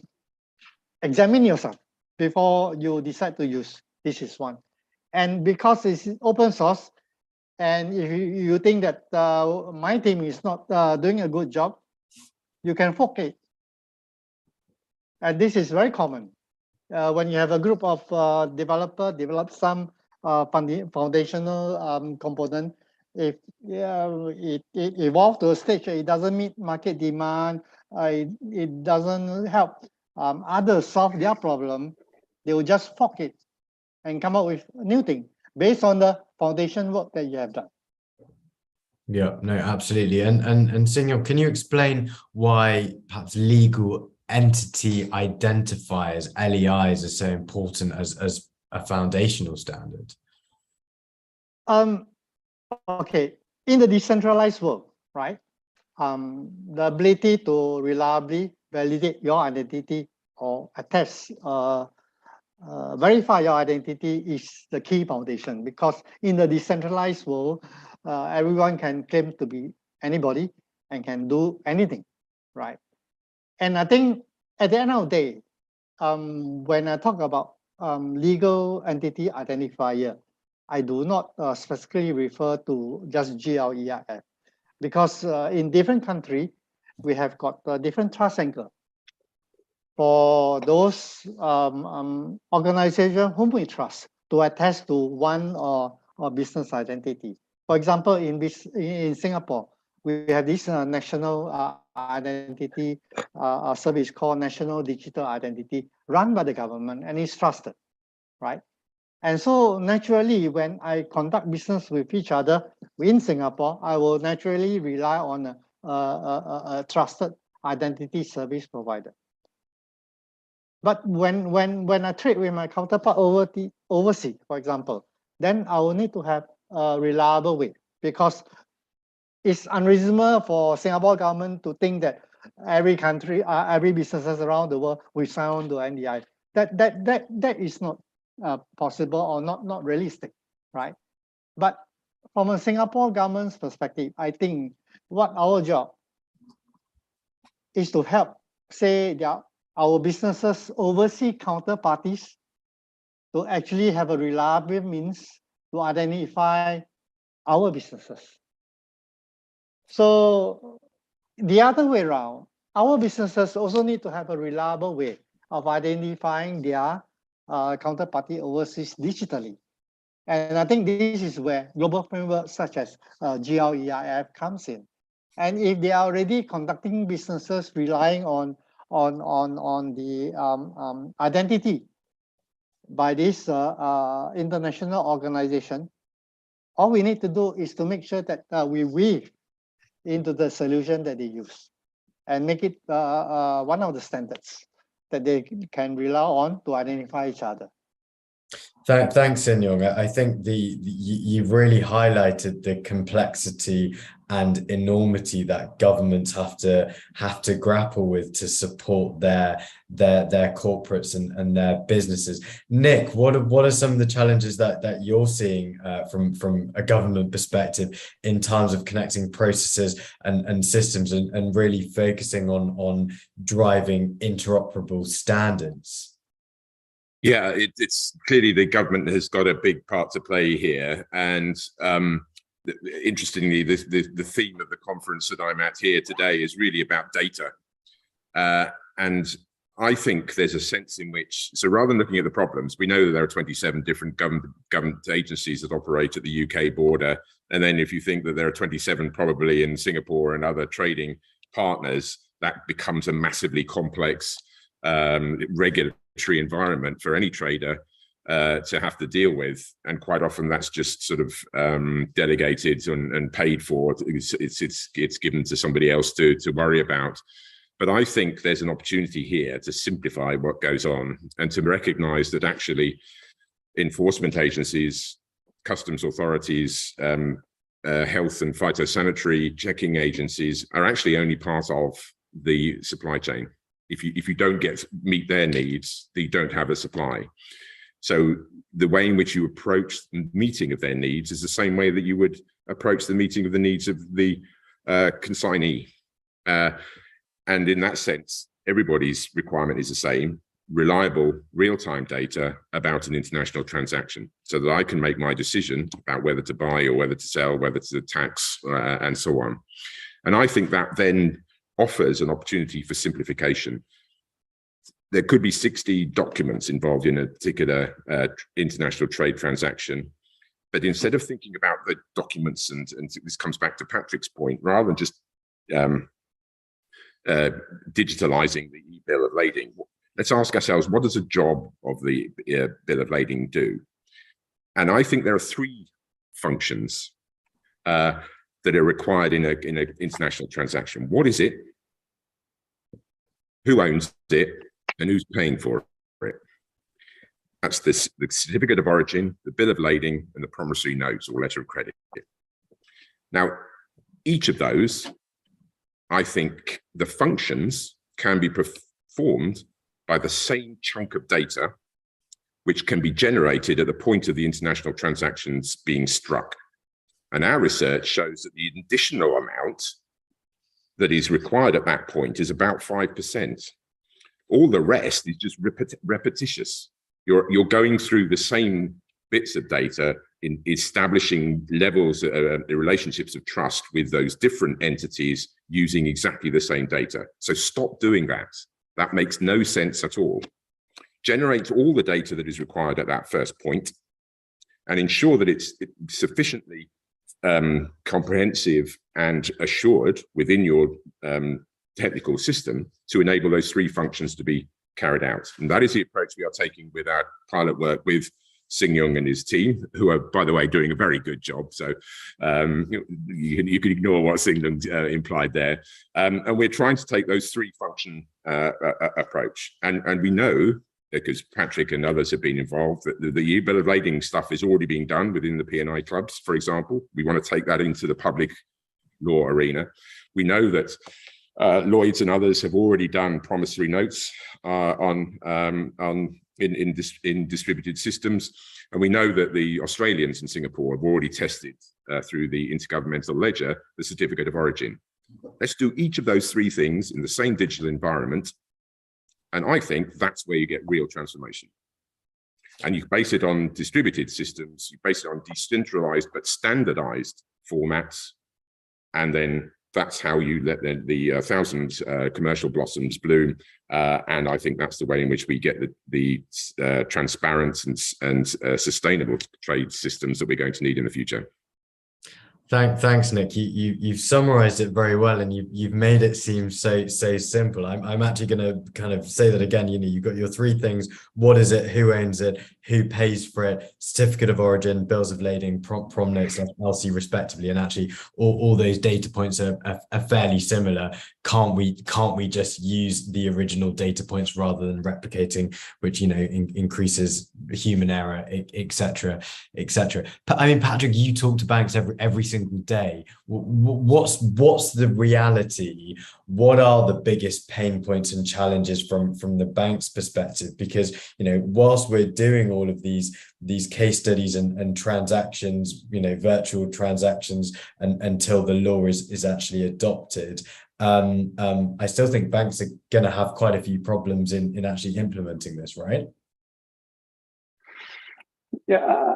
examine yourself before you decide to use. This is one. And because it's open source, and if you think that my team is not doing a good job, you can fork it. And this is very common. When you have a group of developers develop some foundational component, if it evolves to a stage that it doesn't meet market demand, it doesn't help others solve their problem, they will just fork it and come up with a new thing based on the foundation work that you have done. Yeah, no, absolutely. And Sinyo, can you explain why perhaps legal entity identifiers, LEIs, are so important as a foundational standard? Okay, in the decentralized world, right? The ability to reliably validate your identity or attest, verify your identity is the key foundation, because in the decentralized world, everyone can claim to be anybody and can do anything, right? And I think at the end of the day, when I talk about legal entity identifier, I do not specifically refer to just GLEIF, because in different countries, we have got different trust anchor for those organizations whom we trust to attest to one or business identity. For example, in Singapore, we have this national identity service called National Digital Identity, run by the government, and it's trusted, right? And so naturally, when I conduct business with each other in Singapore, I will naturally rely on a trusted identity service provider. But when I trade with my counterpart overseas, for example, then I will need to have a reliable way, because it's unreasonable for Singapore government to think that every country, every businesses around the world will sign on to NDI. That is not possible or not realistic, right? But from a Singapore government's perspective, I think what our job is to help, say, our businesses overseas counterparties to actually have a reliable means to identify our businesses. So the other way around, our businesses also need to have a reliable way of identifying their counterparty overseas digitally. And I think this is where global frameworks such as GLEIF comes in. And if they are already conducting businesses relying on the identity by this international organization, all we need to do is to make sure that we weave into the solution that they use and make it one of the standards that they can rely on to identify each other. Thanks, Sin-Yong. I think you've really highlighted the complexity and enormity that governments have to grapple with to support their corporates and their businesses. Nick, what are some of the challenges that you're seeing from a government perspective in terms of connecting processes and systems and really focusing on driving interoperable standards? Yeah, it's clearly the government has got a big part to play here. And interestingly, the theme of the conference that I'm at here today is really about data. And I think there's a sense in which, so rather than looking at the problems, we know that there are 27 different government agencies that operate at the UK border. And then if you think that there are 27 probably in Singapore and other trading partners, that becomes a massively complex regulatory environment for any trader to have to deal with, and quite often that's just sort of delegated and paid for. It's given to somebody else to worry about. But I think there's an opportunity here to simplify what goes on and to recognize that actually enforcement agencies, customs authorities, health and phytosanitary checking agencies are actually only part of the supply chain. If you don't meet their needs, you don't have a supply. So the way in which you approach the meeting of their needs is the same way that you would approach the meeting of the needs of the consignee. And in that sense, everybody's requirement is the same: reliable, real-time data about an international transaction, so that I can make my decision about whether to buy or whether to sell, whether to tax, and so on. And I think that then offers an opportunity for simplification. There could be 60 documents involved in a particular international trade transaction, but instead of thinking about the documents, and this comes back to Patrick's point, rather than just digitalizing the bill of lading, let's ask ourselves, what does a job of the bill of lading do? And I think there are three functions that are required in an international transaction. What is it? Who owns it? And who's paying for it? That's the certificate of origin, the bill of lading, and the promissory notes or letter of credit. Now, each of those, I think the functions can be performed by the same chunk of data, which can be generated at the point of the international transactions being struck. And our research shows that the additional amount that is required at that point is about 5%. All the rest is just repetitious. You're going through the same bits of data in establishing levels, the relationships of trust with those different entities using exactly the same data. So stop doing that. That makes no sense at all. Generate all the data that is required at that first point and ensure that it's sufficiently comprehensive and assured within your technical system to enable those three functions to be carried out. And that is the approach we are taking with our pilot work with Sin-Yong and his team, who are, by the way, doing a very good job. So you can ignore what Sin-Yong implied there. And we're trying to take those three function approach. And we know, because Patrick and others have been involved, that the bill of lading stuff is already being done within the P&I clubs, for example. We want to take that into the public law arena. We know that Lloyds and others have already done promissory notes in distributed systems. And we know that the Australians in Singapore have already tested through the Intergovernmental Ledger, the certificate of origin. Let's do each of those three things in the same digital environment. And I think that's where you get real transformation. And you base it on distributed systems, you base it on decentralized but standardized formats, and then That's how you let the thousand commercial blossoms bloom. And I think that's the way in which we get the transparent and sustainable trade systems that we're going to need in the future. Thanks, Nick. You've summarized it very well, and you've made it seem so simple. I'm actually going to kind of say that again. You know, you've got your three things: what is it, who owns it, who pays for it, certificate of origin, bills of lading, prom notes, LC respectively. And actually, all those data points are fairly similar. Can't we just use the original data points rather than replicating, which, you know, increases human error, etc., etc. I mean, Patrick, you talk to banks every single day. What's the reality? What are the biggest pain points and challenges from the bank's perspective? Because, you know, whilst we're doing all of these case studies and transactions, you know, virtual transactions, until the law is actually adopted, I still think banks are going to have quite a few problems in actually implementing this, right? Yeah.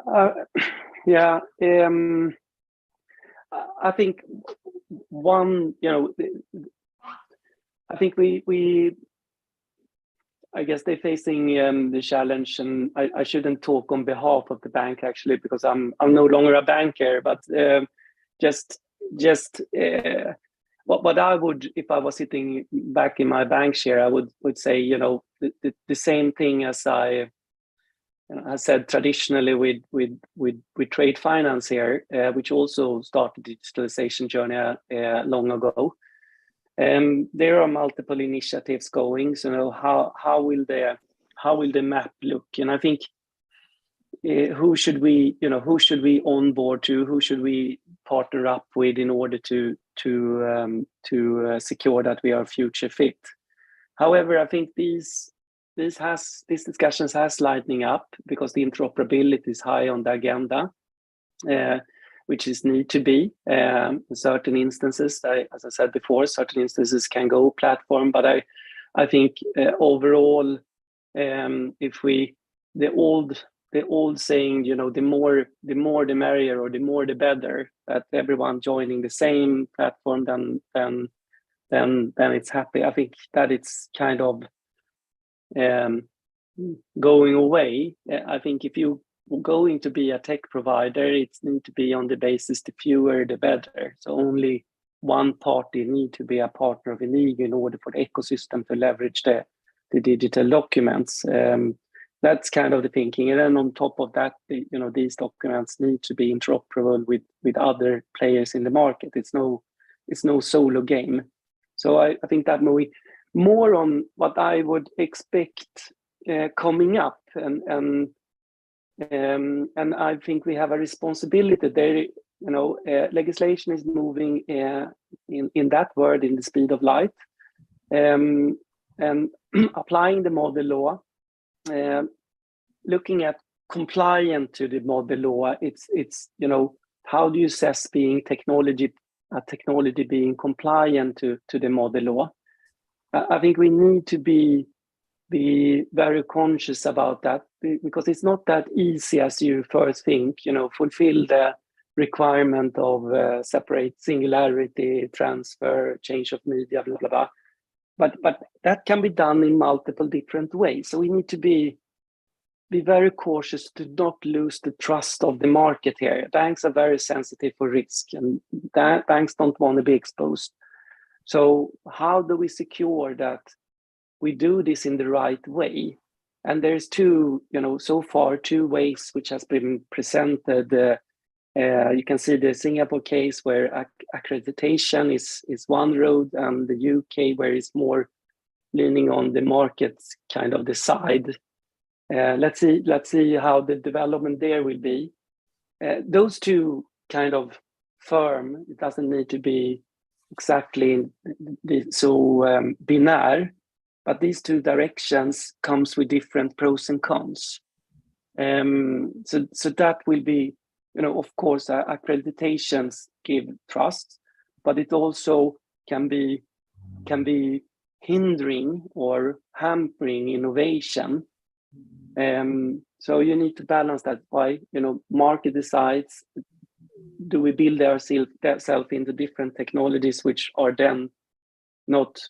I think one, you know, I think I guess they're facing the challenge, and I shouldn't talk on behalf of the bank actually, because I'm no longer a banker, but what I would, if I was sitting back in my bank chair, I would say, you know, the same thing as I said traditionally with trade finance here, which also started the digitalization journey long ago. There are multiple initiatives going. So, you know, how will the map look? And I think who should we onboard to? Who should we partner up with in order to secure that we are future fit? However, I think these discussions has lightening up because the interoperability is high on the agenda, which is need to be. In certain instances, as I said before, certain instances can go platform, but I think overall, if the old saying, you know, the more the merrier, or the more the better, that everyone joining the same platform, then it's happy. I think that it's kind of going away. I think if you going to be a tech provider, it needs to be on the basis the fewer the better. So only one party need to be a partner of Inigo in order for the ecosystem to leverage the digital documents. That's kind of the thinking. And then on top of that, you know, these documents need to be interoperable with other players in the market. It's no solo game. So I think that more on what I would expect coming up, and I think we have a responsibility there. You know, legislation is moving in that word in the speed of light, and applying the model law, looking at compliant to the model law. It's you know, how do you assess being technology being compliant to the model law? I think we need to be very conscious about that, because it's not that easy as you first think, you know, fulfill the requirement of separate singularity, transfer, change of media, blah, blah, blah. But that can be done in multiple different ways. So we need to be very cautious to not lose the trust of the market here. Banks are very sensitive for risk, and banks don't want to be exposed. So how do we secure that we do this in the right way? And there's so far two ways which has been presented. You can see the Singapore case where accreditation is one road, and the UK where it's more leaning on the market's kind of the side. Let's see how the development there will be. Those two kind of firm, it doesn't need to be exactly so binary, but these two directions comes with different pros and cons. So that will be, you know, of course, accreditations give trust, but it also can be hindering or hampering innovation. So you need to balance that by, you know, market decides do we build ourselves into different technologies which are then not,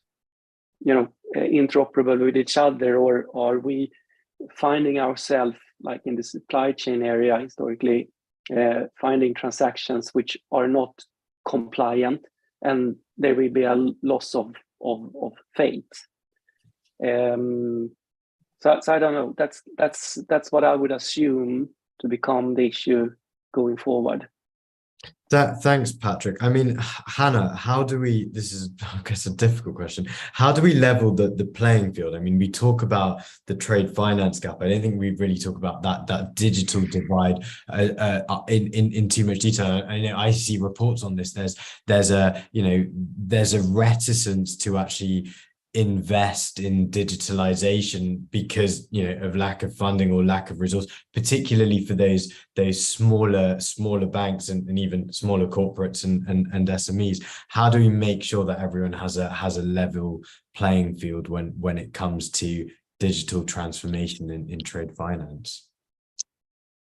interoperable with each other, or are we finding ourselves, like in the supply chain area historically, finding transactions which are not compliant, and there will be a loss of faith. So I don't know. That's what I would assume to become the issue going forward. Thanks, Patrick. I mean, Hannah, how do we, this is, I guess, a difficult question. How do we level the playing field? I mean, we talk about the trade finance gap. I don't think we really talk about that digital divide in too much detail. I know ICC reports on this. There's a reticence to actually invest in digitalization because of lack of funding or lack of resource, particularly for those smaller banks and even smaller corporates and SMEs. How do we make sure that everyone has a level playing field when it comes to digital transformation in trade finance?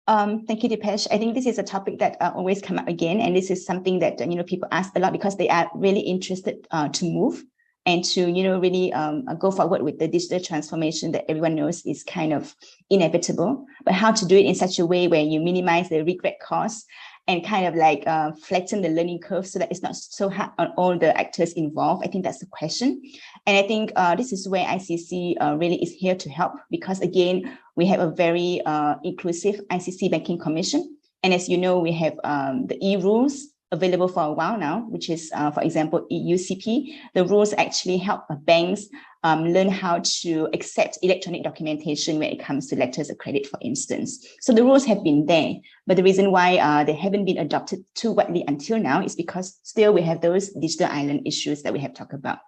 Thank you, Dipesh. I think this is a topic that always come up again, and this is something that people ask a lot because they are really interested to move and to really go forward with the digital transformation that everyone knows is kind of inevitable. But how to do it in such a way where you minimize the regret costs and kind of like flatten the learning curve so that it's not so hard on all the actors involved? I think that's the question. And I think this is where ICC really is here to help, because again, we have a very inclusive ICC Banking Commission. And as you know, we have the e-rules available for a while now, which is, for example, EUCP. The rules actually help banks learn how to accept electronic documentation when it comes to letters of credit, for instance. So the rules have been there, but the reason why they haven't been adopted too widely until now is because still we have those digital island issues that we have talked about.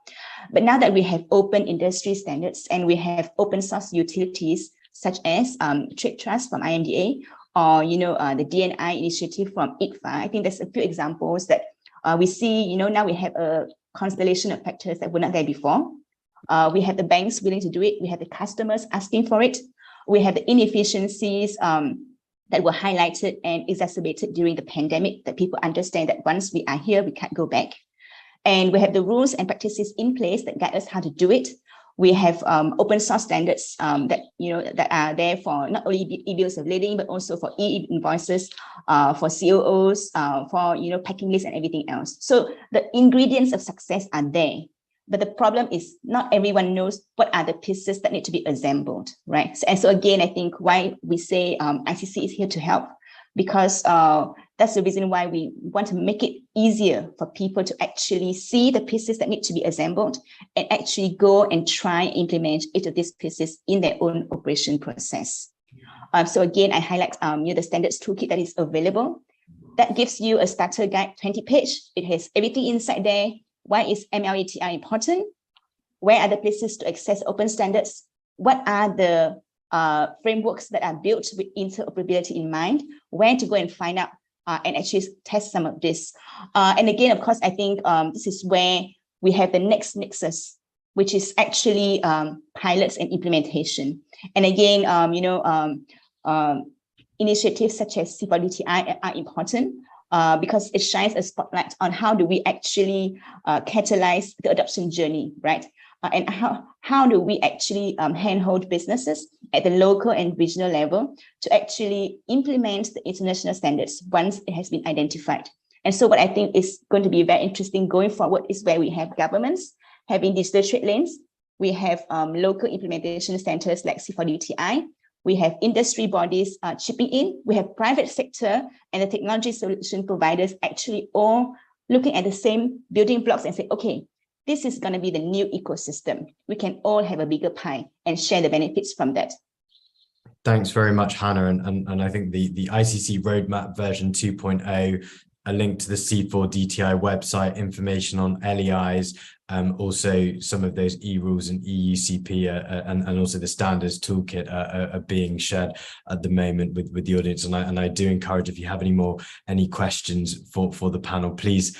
But now that we have open industry standards and we have open source utilities such as Trade Trust from IMDA, or the DNI initiative from ITFA, I think there's a few examples that we see. Now we have a constellation of factors that were not there before. We have the banks willing to do it. We have the customers asking for it. We have the inefficiencies that were highlighted and exacerbated during the pandemic, that people understand that once we are here, we can't go back. And we have the rules and practices in place that guide us how to do it. We have open source standards that are there for not only e-bills of lading, but also for e-invoices, for COOs, for packing lists and everything else. So the ingredients of success are there. But the problem is not everyone knows what are the pieces that need to be assembled, right? And so again, I think why we say ICC is here to help, because that's the reason why we want to make it easier for people to actually see the pieces that need to be assembled and actually go and try and implement each of these pieces in their own operation process. So again, I highlight the standards toolkit that is available. That gives you a starter guide, 20-page. It has everything inside there. Why is MLATR important? Where are the places to access open standards? What are the frameworks that are built with interoperability in mind? Where to go and find out and actually test some of this. And again, of course, I think this is where we have the next nexus, which is actually pilots and implementation. And again, initiatives such as C4DTI are important because it shines a spotlight on how do we actually catalyze the adoption journey, right? And how do we actually handhold businesses at the local and regional level to actually implement the international standards once it has been identified. And so what I think is going to be very interesting going forward is where we have governments having digital trade lanes. We have local implementation centers like C4DTI. We have industry bodies chipping in. We have private sector and the technology solution providers actually all looking at the same building blocks and say, okay, this is going to be the new ecosystem. We can all have a bigger pie and share the benefits from that. Thanks very much, Hannah. And I think the ICC Roadmap version 2.0, a link to the C4DTI website, information on LEIs, Also, some of those e-rules and EUCP and also the standards toolkit are being shared at the moment with the audience. And I do encourage, if you have any questions for the panel, please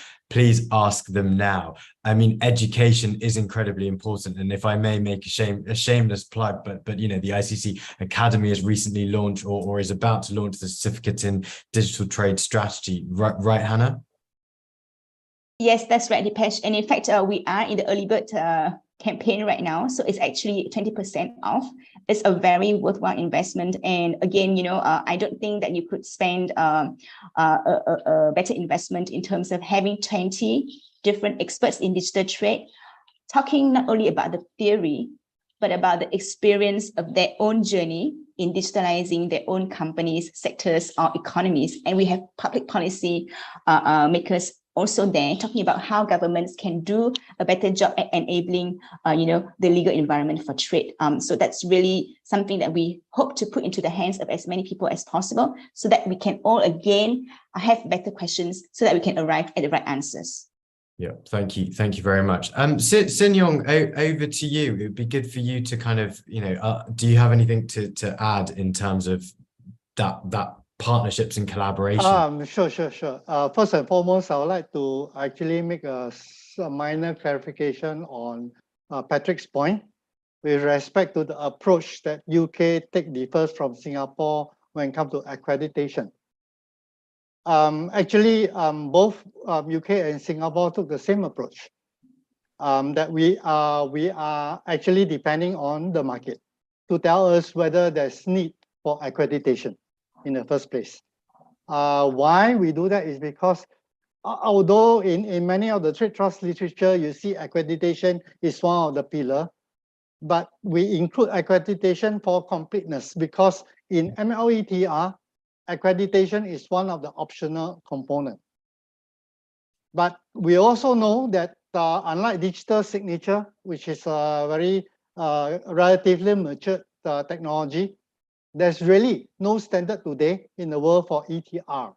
ask them now. I mean, education is incredibly important, and if I may make a shameless plug, but you know, the ICC Academy has recently launched or is about to launch the Certificate in Digital Trade Strategy. Right, Hannah? Yes, that's right, Dipesh. And in fact, we are in the early bird campaign right now, so it's actually 20% off. It's a very worthwhile investment, and again, you know, I don't think that you could spend a better investment in terms of having 20 different experts in digital trade talking not only about the theory, but about the experience of their own journey in digitalizing their own companies, sectors, or economies. And we have public policy makers also there talking about how governments can do a better job at enabling, you know, the legal environment for trade. So that's really something that we hope to put into the hands of as many people as possible, so that we can all again have better questions, so that we can arrive at the right answers. Yeah, thank you very much. Sin Yong, over to you. It would be good for you to kind of, you know, do you have anything to add in terms of that partnerships and collaboration? Sure. First and foremost, I would like to actually make a minor clarification on Patrick's point with respect to the approach that UK differs from Singapore when it comes to accreditation. Actually, both UK and Singapore took the same approach, that we are actually depending on the market to tell us whether there's need for accreditation in the first place. Why we do that is because although in many of the trade trust literature, you see accreditation is one of the pillars, but we include accreditation for completeness, because in MLETR, accreditation is one of the optional components. But we also know that unlike digital signature, which is a very relatively mature technology, there's really no standard today in the world for ETR.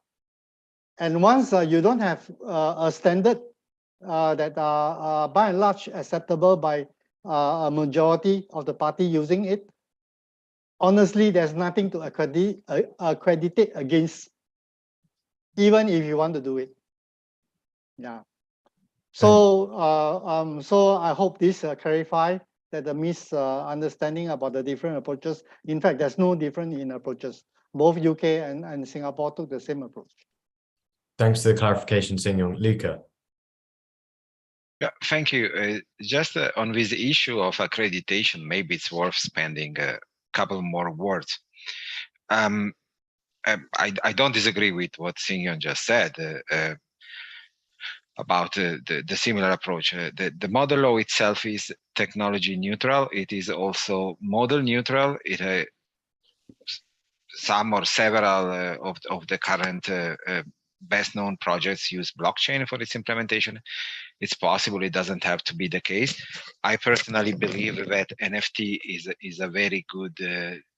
And once you don't have a standard that are by and large acceptable by a majority of the party using it, honestly, there's nothing to accredit against, even if you want to do it. Yeah. So, so I hope this clarify that the misunderstanding about the different approaches. In fact, there's no difference in approaches. Both UK and Singapore took the same approach. Thanks for the clarification, Sin Yong. Luca. Yeah, thank you. Just on this issue of accreditation, maybe it's worth spending a couple more words. I don't disagree with what Sin Yong just said about the similar approach. The model law itself is technology neutral. It is also model neutral. Some or several of the current best known projects use blockchain for its implementation. It's possible it doesn't have to be the case. I personally believe that NFT is a very good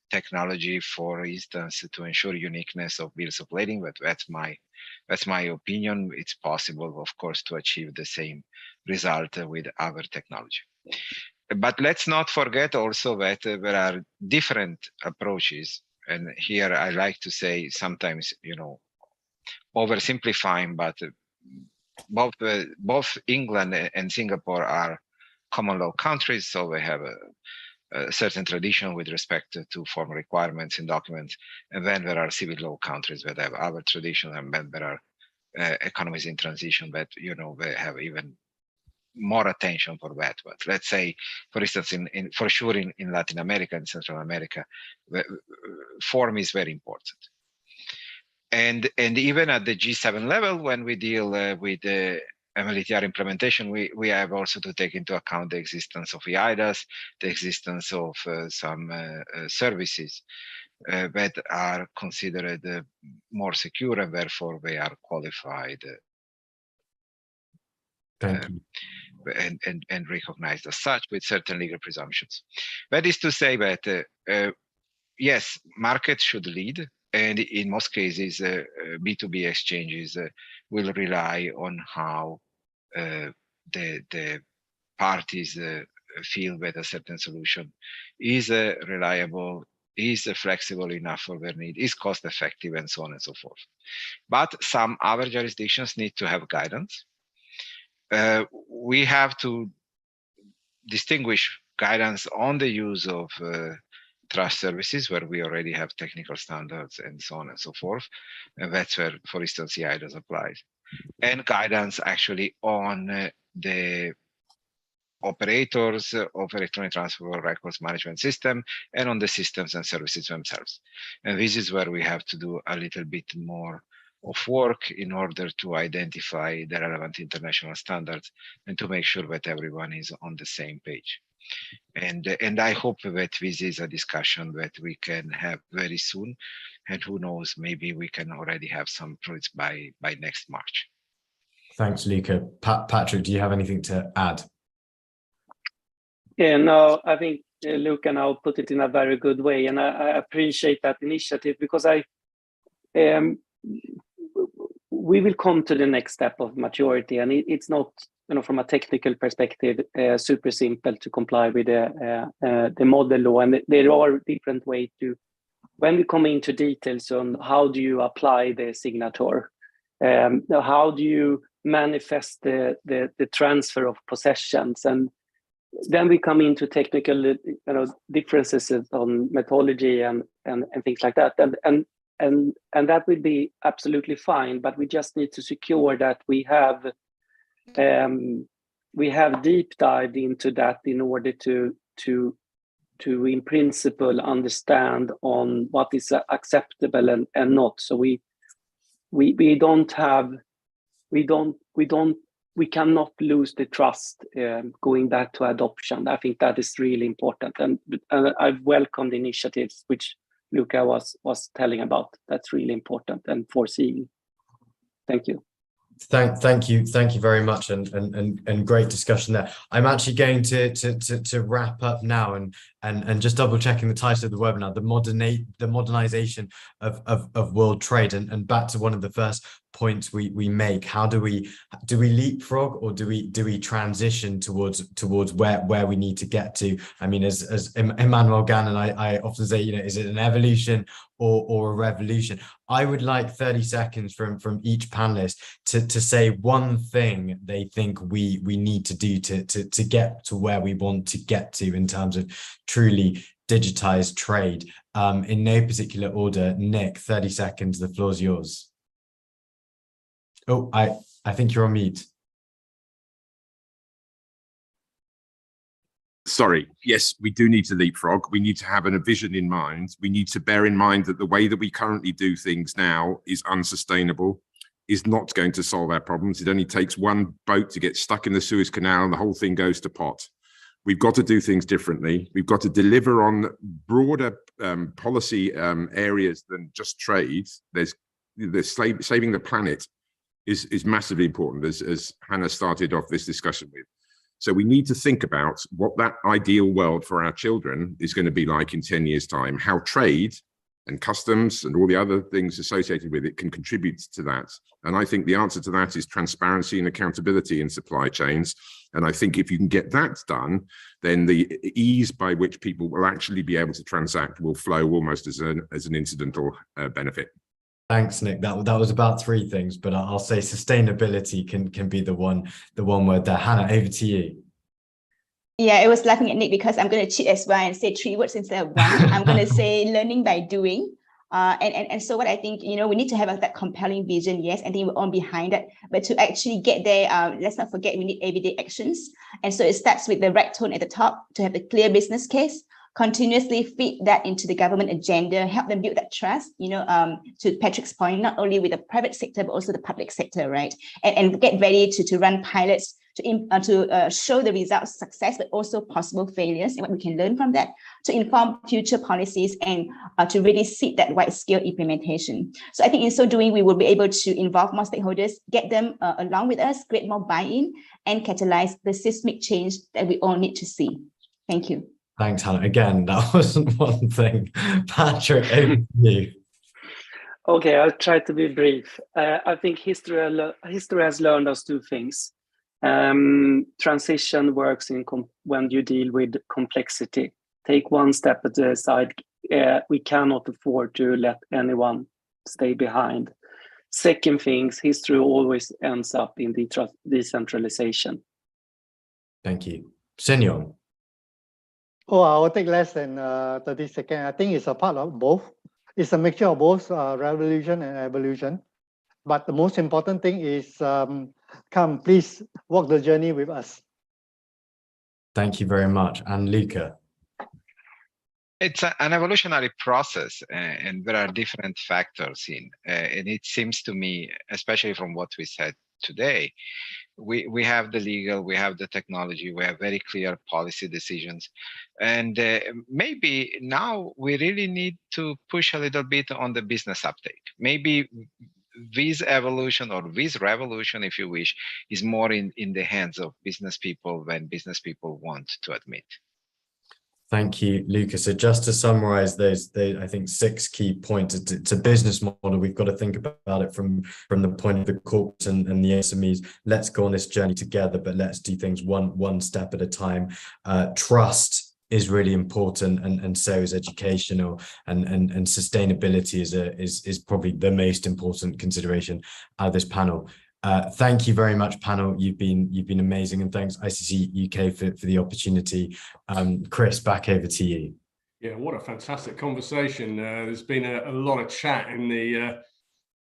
technology, for instance, to ensure uniqueness of bills of lading, but that's my opinion. It's possible, of course, to achieve the same result with other technology. But let's not forget also that there are different approaches. And here I like to say sometimes, you know, oversimplifying, but both England and Singapore are common law countries, so they have a certain tradition with respect to formal requirements in documents. And then there are civil law countries that have other traditions, and then there are economies in transition that, you know, they have even more attention for that. But let's say, for instance, for sure in Latin America and Central America, the form is very important. And even at the G7 level, when we deal with the MLETR implementation, we have also to take into account the existence of EIDAS, the existence of some services that are considered more secure, and therefore they are qualified and recognized as such with certain legal presumptions. That is to say that, yes, markets should lead. And in most cases, B2B exchanges will rely on how the parties feel that a certain solution is reliable, is flexible enough for their need, is cost effective, and so on and so forth. But some other jurisdictions need to have guidance. We have to distinguish guidance on the use of trust services, where we already have technical standards and so on and so forth. And that's where, for instance, EIDAS applies. And guidance actually on the operators of electronic transfer records management system and on the systems and services themselves. And this is where we have to do a little bit more of work in order to identify the relevant international standards and to make sure that everyone is on the same page. And I hope that this is a discussion that we can have very soon. And who knows, maybe we can already have some fruits by next March. Thanks, Luca. Patrick, do you have anything to add? Yeah, no, I think Luca now put it in a very good way, and I appreciate that initiative, because we will come to the next step of maturity, and it's not, from a technical perspective, super simple to comply with the model law, and there are different ways to, when we come into details on how do you apply the signature, how do you manifest the transfer of possessions, and then we come into technical differences on methodology and things like that, and that will be absolutely fine. But we just need to secure that we have deep dived into that in order to in principle understand on what is acceptable and not. So we cannot lose the trust going back to adoption. I think that is really important, and I've welcomed initiatives which Luca was telling about. That's really important and foreseeing. Thank you. Thank you very much, and great discussion there. I'm actually going to wrap up now and just double checking the title of the webinar, the modernization of world trade, and back to one of the first points we make. How do we leapfrog, or do we transition towards where we need to get to? I mean, as Emmanuel Gann and I often say, is it an evolution or a revolution? I would like 30 seconds from each panelist to say one thing they think we need to do to get to where we want to get to in terms of truly digitized trade. In no particular order. Nick, 30 seconds, the floor's yours. Oh, I think you're on mute. Sorry, yes, we do need to leapfrog. We need to have a vision in mind. We need to bear in mind that the way that we currently do things now is unsustainable, is not going to solve our problems. It only takes one boat to get stuck in the Suez Canal and the whole thing goes to pot. We've got to do things differently. We've got to deliver on broader policy areas than just trade. There's saving the planet is massively important, as Hannah started off this discussion with. So we need to think about what that ideal world for our children is going to be like in 10 years' time, how trade and customs and all the other things associated with it can contribute to that. And I think the answer to that is transparency and accountability in supply chains. And I think if you can get that done, then the ease by which people will actually be able to transact will flow almost as an incidental benefit. Thanks, Nick. That was about three things, but I'll say sustainability can be the one word there. Hannah, over to you. Yeah, I was laughing at Nick because I'm going to cheat as well and say three words instead of one. I'm going to say learning by doing. And so what I think, we need to have that compelling vision. Yes, I think we're all behind that. But to actually get there, let's not forget we need everyday actions. And so it starts with the right tone at the top to have a clear business case, continuously feed that into the government agenda, help them build that trust, to Patrick's point, not only with the private sector, but also the public sector, right? And get ready to run pilots to show the results of success, but also possible failures and what we can learn from that, to inform future policies and to really seed that wide-scale implementation. So I think in so doing, we will be able to involve more stakeholders, get them along with us, create more buy-in, and catalyze the seismic change that we all need to see. Thank you. Thanks, Hannah. Again, that wasn't one thing. Patrick, over to you. Okay, I'll try to be brief. I think history has learned us two things. Transition works when you deal with complexity. Take one step at a side. We cannot afford to let anyone stay behind. Second things, history always ends up in decentralization. Thank you. Senor. Oh, I will take less than 30 seconds. I think it's a part of both. It's a mixture of both revolution and evolution. But the most important thing is come, please walk the journey with us. Thank you very much. And Luca. It's an evolutionary process, and there are different factors in. And it seems to me, especially from what we said today, we have the legal, we have the technology, we have very clear policy decisions. And maybe now we really need to push a little bit on the business uptake. Maybe this evolution or this revolution, if you wish, is more in the hands of business people than business people want to admit. Thank you, Luca. So just to summarize those, I think 6 key points. It's a business model. We've got to think about it from the point of the corporates and the SMEs. Let's go on this journey together, but let's do things one step at a time. Trust is really important, and so is educational, and sustainability is probably the most important consideration of this panel. Thank you very much, panel. You've been amazing, and thanks ICC UK for the opportunity. Chris, back over to you. Yeah, what a fantastic conversation. There's been a lot of chat in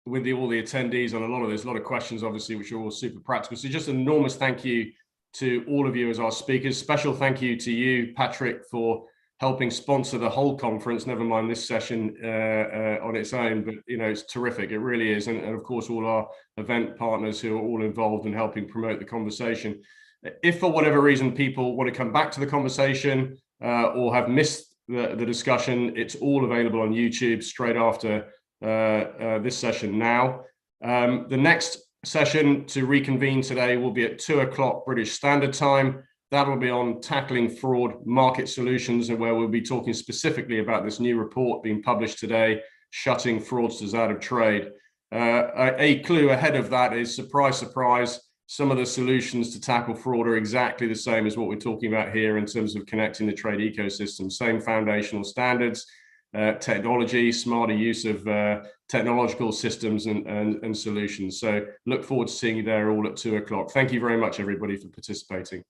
with all the attendees on a lot of this, a lot of questions, obviously, which are all super practical. So just an enormous thank you to all of you as our speakers. Special thank you to you, Patrick, for helping sponsor the whole conference, never mind this session on its own, but it's terrific, it really is. And of course, all our event partners who are all involved in helping promote the conversation. If for whatever reason people want to come back to the conversation or have missed the discussion, it's all available on YouTube straight after this session now. The next session to reconvene today will be at 2 o'clock British Standard Time. That will be on tackling fraud market solutions, and where we'll be talking specifically about this new report being published today, shutting fraudsters out of trade. A clue ahead of that is, surprise, surprise, some of the solutions to tackle fraud are exactly the same as what we're talking about here in terms of connecting the trade ecosystem. Same foundational standards, technology, smarter use of technological systems and solutions. So look forward to seeing you there all at 2 o'clock. Thank you very much, everybody, for participating.